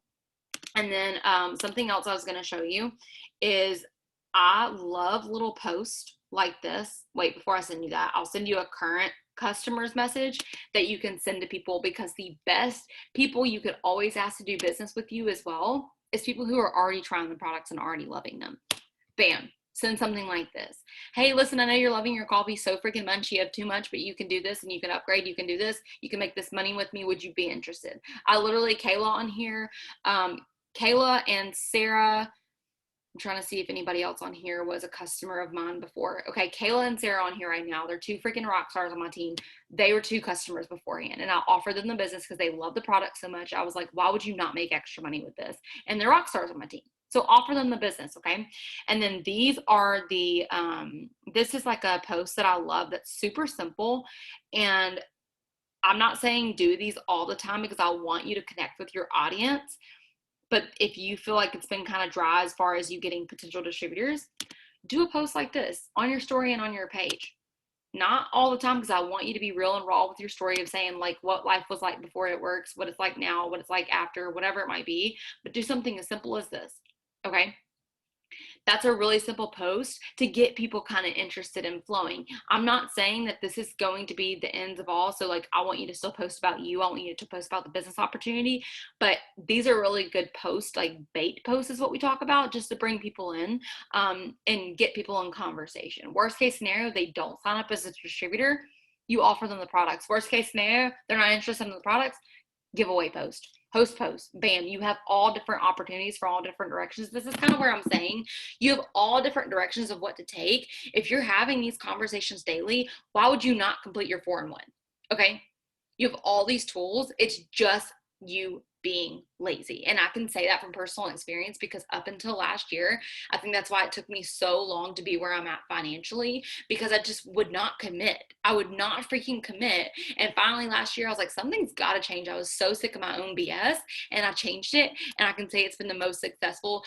And then something else I was going to show you is I love little posts like this. Wait, before I send you that, I'll send you a current customers message that you can send to people, because the best people you could always ask to do business with you as well is people who are already trying the products and already loving them. Bam. Send something like this. Hey, listen, I know you're loving your coffee so freaking much. You have too much, but you can do this and you can upgrade. You can do this. You can make this money with me. Would you be interested? I literally, Kayla on here, Kayla and Sarah, I'm trying to see if anybody else on here was a customer of mine before. Okay, Kayla and Sarah on here right now. They're 2 freaking rock stars on my team. They were 2 customers beforehand, and I offered them the business because they love the product so much. I was like, why would you not make extra money with this? And they're rock stars on my team. So offer them the business, okay? And then these are the, this is like a post that I love that's super simple. And I'm not saying do these all the time because I want you to connect with your audience. But if you feel like it's been kind of dry as far as you getting potential distributors, do a post like this on your story and on your page. Not all the time, because I want you to be real and raw with your story of saying like what life was like before it works, what it's like now, what it's like after, whatever it might be. But do something as simple as this, okay? That's a really simple post to get people kind of interested in flowing. I'm not saying that this is going to be the ends of all. So like, I want you to still post about you. I want you to post about the business opportunity, but these are really good posts, like bait posts is what we talk about, just to bring people in and get people in conversation. Worst case scenario, they don't sign up as a distributor. You offer them the products. Worst case scenario, they're not interested in the products. Giveaway post, host post, bam, you have all different opportunities for all different directions. This is kind of where I'm saying you have all different directions of what to take. If you're having these conversations daily, why would you not complete your 4-in-1? Okay, you have all these tools. It's just you being lazy. And I can say that from personal experience, because up until last year, I think that's why it took me so long to be where I'm at financially, because I just would not commit. I would not freaking commit. And finally last year, I was like, something's got to change. I was so sick of my own BS, and I changed it. And I can say it's been the most successful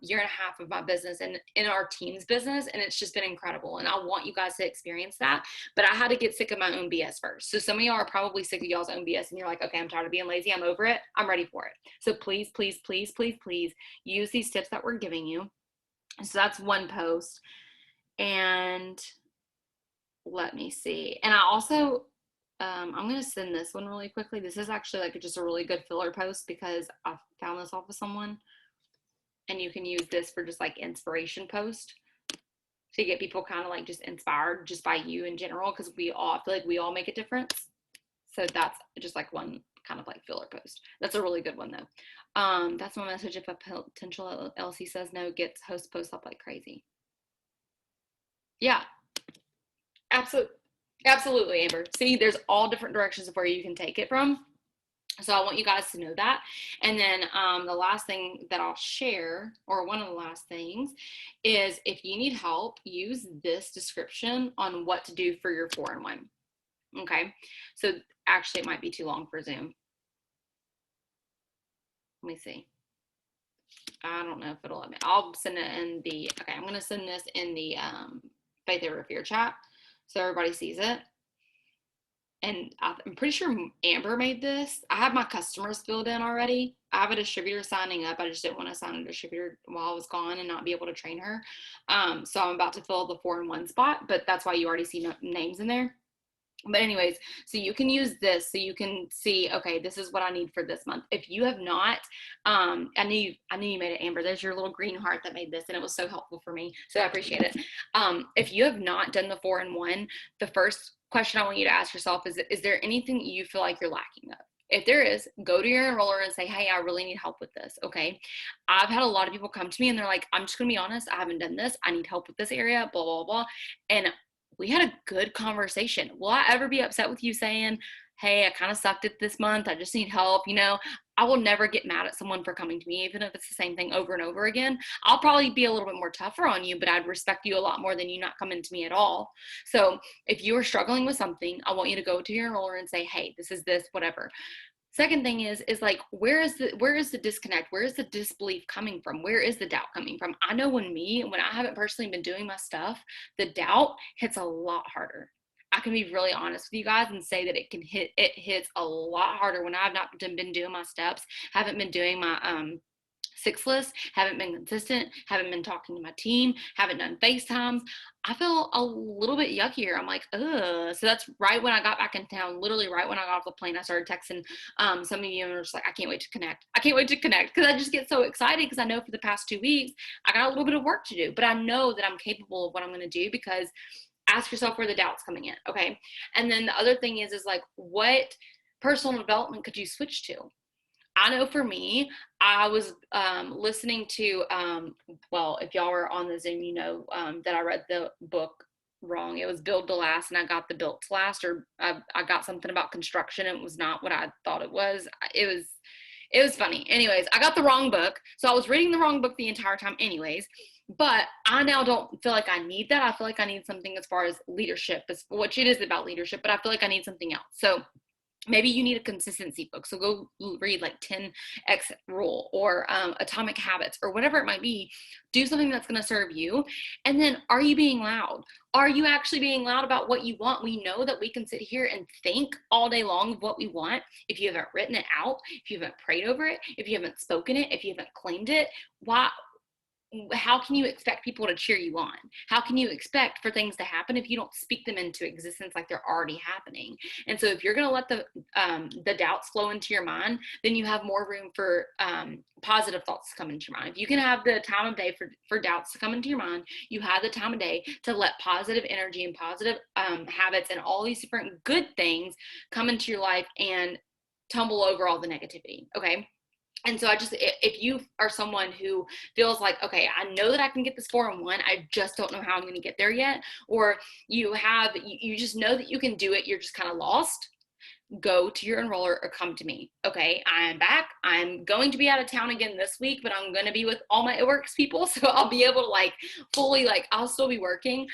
year and a half of my business and in our team's business. And it's just been incredible. And I want you guys to experience that. But I had to get sick of my own BS first. So some of y'all are probably sick of y'all's own BS and you're like, okay, I'm tired of being lazy. I'm over it. I'm ready for it. So please, please, please, please, please use these tips that we're giving you. So that's one post. And let me see. And I also, I'm going to send this one really quickly. This is actually like just a really good filler post, because I found this off of someone, and you can use this for just like inspiration post to get people kind of like just inspired just by you in general, because I feel like we all make a difference. So that's just like one kind of like filler post. That's a really good one though. That's my message. If a potential LC says no, gets host posts up like crazy. Yeah, absolutely, Amber. See, there's all different directions of where you can take it from. So I want you guys to know that. And then the last thing that I'll share, or one of the last things, is if you need help, use this description on what to do for your 4-in-1. Okay, so actually it might be too long for Zoom. Let me see. I don't know if it'll let me. I'll send it in the, okay, I'm going to send this in the Faith Over Fear chat so everybody sees it. and I'm pretty sure Amber made this. I have my customers filled in already. I have a distributor signing up. I just didn't want to sign a distributor while I was gone and not be able to train her. So I'm about to fill the 4-in-1 spot, but that's why you already see names in there. But anyways, so you can use this so you can see, okay, this is what I need for this month. If you have not, I knew you made it, Amber. There's your little green heart that made this, and it was so helpful for me. So I appreciate it. If you have not done the 4-in-1, the first question I want you to ask yourself is there anything that you feel like you're lacking of? If there is, go to your enroller and say, hey, I really need help with this. Okay. I've had a lot of people come to me and they're like, I'm just going to be honest. I haven't done this. I need help with this area, blah, blah, blah. And we had a good conversation. Will I ever be upset with you saying, hey, I kind of sucked at this month. I just need help. I will never get mad at someone for coming to me, even if it's the same thing over and over again. I'll probably be a little bit more tougher on you, but I'd respect you a lot more than you not coming to me at all. So if you are struggling with something, I want you to go to your enroller and say, hey, this is this, whatever. Second thing is like, where is the disconnect? Where is the disbelief coming from? Where is the doubt coming from? I know when I haven't personally been doing my stuff, the doubt hits a lot harder. I can be really honest with you guys and say that it hits a lot harder when I've not been doing my steps, haven't been doing my 6 list, haven't been consistent, haven't been talking to my team, haven't done FaceTimes. I feel a little bit yuckier. I'm like, ugh. So that's right when I got back in town, literally right when I got off the plane, I started texting some of you and were just like, I can't wait to connect. I can't wait to connect because I just get so excited because I know for the past 2 weeks, I got a little bit of work to do, but I know that I'm capable of what I'm going to do because ask yourself where the doubt's coming in. Okay. And then the other thing is like, what personal development could you switch to? I know for me, I was listening to, well, if y'all were on the Zoom, that I read the book wrong. It was Build to Last, and I got the Built to Last, or I got something about construction. It was not what I thought it was. It was funny. Anyways, I got the wrong book. So I was reading the wrong book the entire time anyways. But I now don't feel like I need that. I feel like I need something as far as leadership, which it is about leadership, but I feel like I need something else. So maybe you need a consistency book. So go read like 10X Rule or Atomic Habits or whatever it might be. Do something that's going to serve you. And then, are you being loud? Are you actually being loud about what you want? We know that we can sit here and think all day long of what we want. If you haven't written it out, if you haven't prayed over it, if you haven't spoken it, if you haven't claimed it, how can you expect people to cheer you on? How can you expect for things to happen if you don't speak them into existence like they're already happening? And so if you're going to let the doubts flow into your mind, then you have more room for positive thoughts to come into your mind. If you can have the time of day for doubts to come into your mind, you have the time of day to let positive energy and positive habits and all these different good things come into your life and tumble over all the negativity. Okay. And so if you are someone who feels like, okay, I know that I can get this 4-in-1, I just don't know how I'm going to get there yet, or you just know that you can do it, you're just kind of lost, go to your enroller or come to me. Okay, I'm back. I'm going to be out of town again this week, but I'm going to be with all my It Works people. So I'll be able to fully, I'll still be working.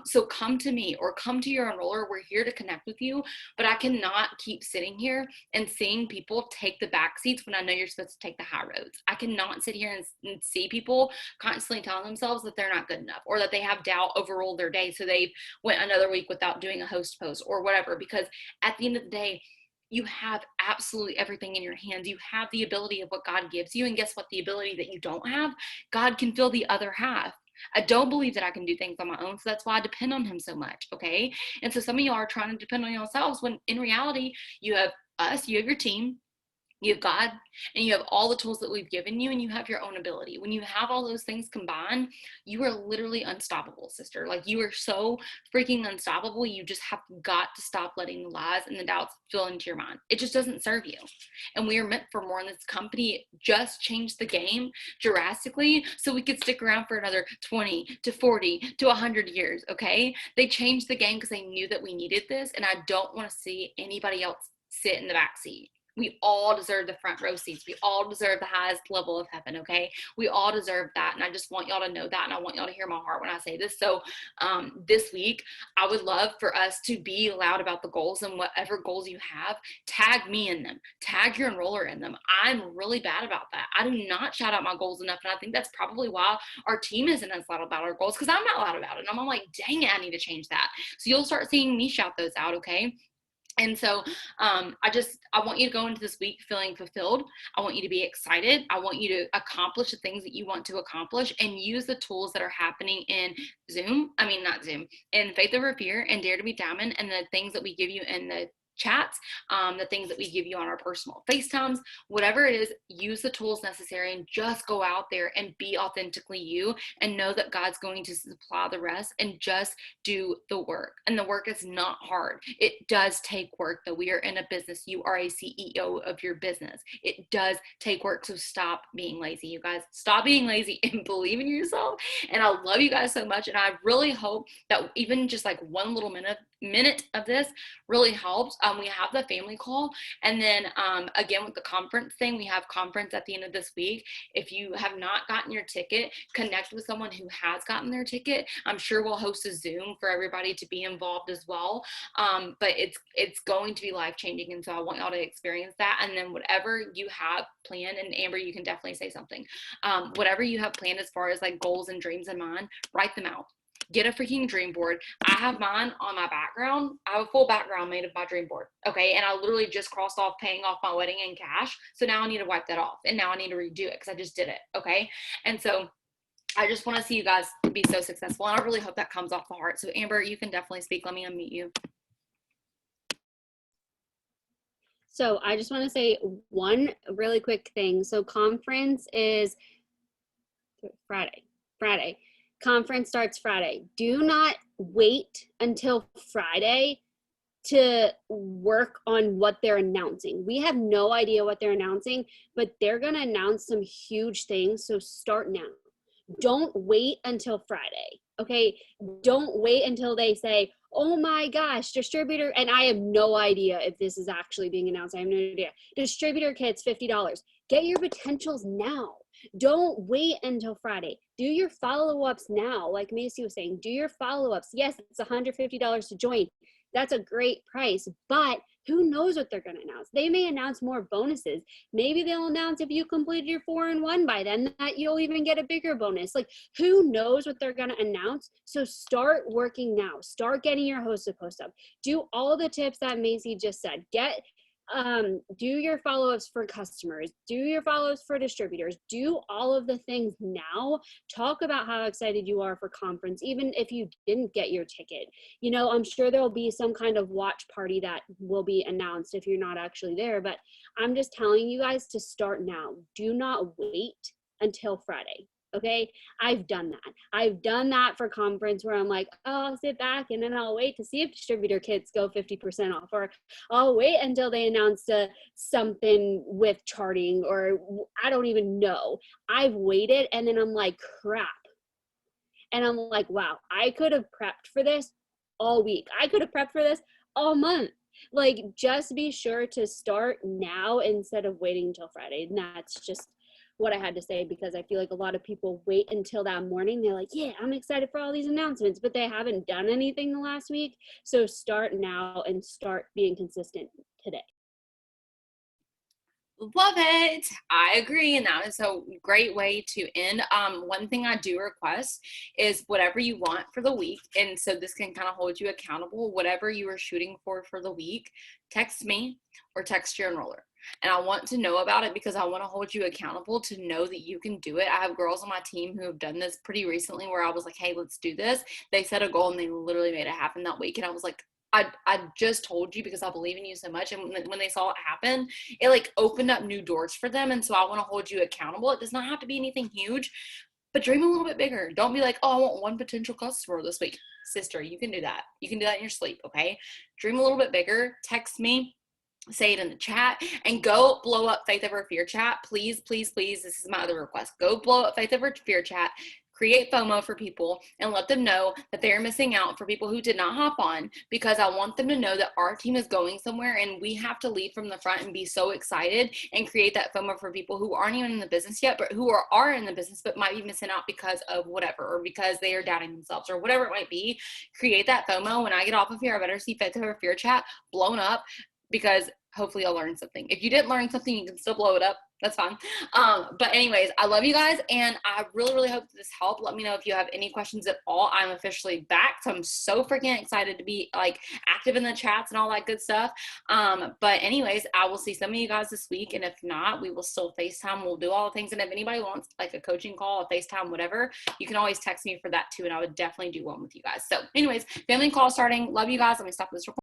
So come to me or come to your enroller. We're here to connect with you, but I cannot keep sitting here and seeing people take the back seats when I know you're supposed to take the high roads. I cannot sit here and see people constantly telling themselves that they're not good enough or that they have doubt overrule their day. So they went another week without doing a host post or whatever, because at the end of the day, you have absolutely everything in your hands. You have the ability of what God gives you. And guess what? The ability that you don't have, God can fill the other half. I don't believe that I can do things on my own. So that's why I depend on him so much. Okay. And so some of y'all are trying to depend on yourselves when in reality, you have us, you have your team, you have God, and you have all the tools that we've given you, and you have your own ability. When you have all those things combined, you are literally unstoppable, sister. You are so freaking unstoppable. You just have got to stop letting the lies and the doubts fill into your mind. It just doesn't serve you. And we are meant for more. And this company just changed the game drastically so we could stick around for another 20 to 40 to 100 years, okay? They changed the game because they knew that we needed this, and I don't want to see anybody else sit in the back seat. We all deserve the front row seats. We all deserve the highest level of heaven, okay? We all deserve that, and I just want y'all to know that, and I want y'all to hear my heart when I say this. So this week, I would love for us to be loud about the goals, and whatever goals you have, tag me in them. Tag your enroller in them. I'm really bad about that. I do not shout out my goals enough, and I think that's probably why our team isn't as loud about our goals, because I'm not loud about it, and I'm like, dang it, I need to change that. So you'll start seeing me shout those out, okay? And so I want you to go into this week feeling fulfilled. I want you to be excited. I want you to accomplish the things that you want to accomplish and use the tools that are happening in not Zoom, in Faith Over Fear and Dare to Be Diamond, and the things that we give you in the chats, the things that we give you on our personal FaceTimes, whatever it is, use the tools necessary and just go out there and be authentically you, and know that God's going to supply the rest, and just do the work. And the work is not hard. It does take work, though. We are in a business. You are a CEO of your business. It does take work. So stop being lazy, you guys. Stop being lazy and believe in yourself. And I love you guys so much. And I really hope that even just like one little minute of this really helps. We have the family call, and then again with the conference thing, we have conference at the end of this week. If you have not gotten your ticket, connect with someone who has gotten their ticket. I'm sure we'll host a Zoom for everybody to be involved as well, but it's going to be life-changing, and so I want y'all to experience that. And then whatever you have planned, and Amber, you can definitely say something, whatever you have planned as far as like goals and dreams in mind, write them out. Get a freaking dream board. I have mine on my background. I have a full background made of my dream board. Okay. And I literally just crossed off paying off my wedding in cash. So now I need to wipe that off. And now I need to redo it because I just did it. Okay. And so I just want to see you guys be so successful. And I really hope that comes off the heart. So Amber, you can definitely speak. Let me unmute you. So I just want to say one really quick thing. So conference is Friday. Conference starts Friday. Do not wait until Friday to work on what they're announcing. We have no idea what they're announcing, but they're going to announce some huge things. So start now. Don't wait until Friday. Okay. Don't wait until they say, oh my gosh, distributor. And I have no idea if this is actually being announced. I have no idea. Distributor kits, $50. Get your potentials now. Don't wait until Friday. Do your follow-ups now. Like Macy was saying, do your follow-ups. Yes, it's $150 to join. That's a great price, but who knows what they're going to announce? They may announce more bonuses. Maybe they'll announce if you completed your 4-in-1 by then that you'll even get a bigger bonus. Like, who knows what they're going to announce? So start working now. Start getting your hosted post up. Do all the tips that Macy just said. Do your follow-ups for customers, do your follow-ups for distributors, do all of the things now. Talk about how excited you are for conference, even if you didn't get your ticket. You know, I'm sure there'll be some kind of watch party that will be announced if you're not actually there, but I'm just telling you guys to start now. Do not wait until Friday. Okay, I've done that for conference where I'm like, oh, I'll sit back and then I'll wait to see if distributor kits go 50% off, or I'll wait until they announce something with charting, or I don't even know. I've waited and then I'm like, crap. And I'm like, wow, I could have prepped for this all week. I could have prepped for this all month. Like, just be sure to start now instead of waiting until Friday. And that's just what I had to say, because I feel like a lot of people wait until that morning. They're like, yeah, I'm excited for all these announcements, but they haven't done anything the last week. So start now and start being consistent today. Love it. I agree. And that is a great way to end. One thing I do request is whatever you want for the week. And so this can kind of hold you accountable. Whatever you are shooting for the week, text me or text your enroller. And I want to know about it because I want to hold you accountable to know that you can do it. I have girls on my team who have done this pretty recently where I was like, hey, let's do this. They set a goal and they literally made it happen that week. And I was like, I just told you because I believe in you so much. And when they saw it happen, it like opened up new doors for them. And so I want to hold you accountable. It does not have to be anything huge, but dream a little bit bigger. Don't be like, oh, I want one potential customer this week. Sister, you can do that. You can do that in your sleep, okay? Dream a little bit bigger. Text me. Say it in the chat, and go blow up Faith Over Fear chat. Please, please, please. This is my other request. Go blow up Faith Over Fear chat. Create FOMO for people and let them know that they're missing out for people who did not hop on, because I want them to know that our team is going somewhere and we have to lead from the front and be so excited and create that FOMO for people who aren't even in the business yet, but who are in the business but might be missing out because of whatever, or because they are doubting themselves or whatever it might be. Create that FOMO. When I get off of here, I better see Faith Over Fear chat blown up. because hopefully you'll learn something. If you didn't learn something, you can still blow it up. That's fine. But anyways, I love you guys, and I really, really hope this helped. Let me know if you have any questions at all. I'm officially back, so I'm so freaking excited to be like active in the chats and all that good stuff. But anyways, I will see some of you guys this week, and if not, we will still FaceTime. We'll do all the things, and if anybody wants like a coaching call, a FaceTime, whatever, you can always text me for that too, and I would definitely do one with you guys. So anyways, family call starting. Love you guys. Let me stop this recording.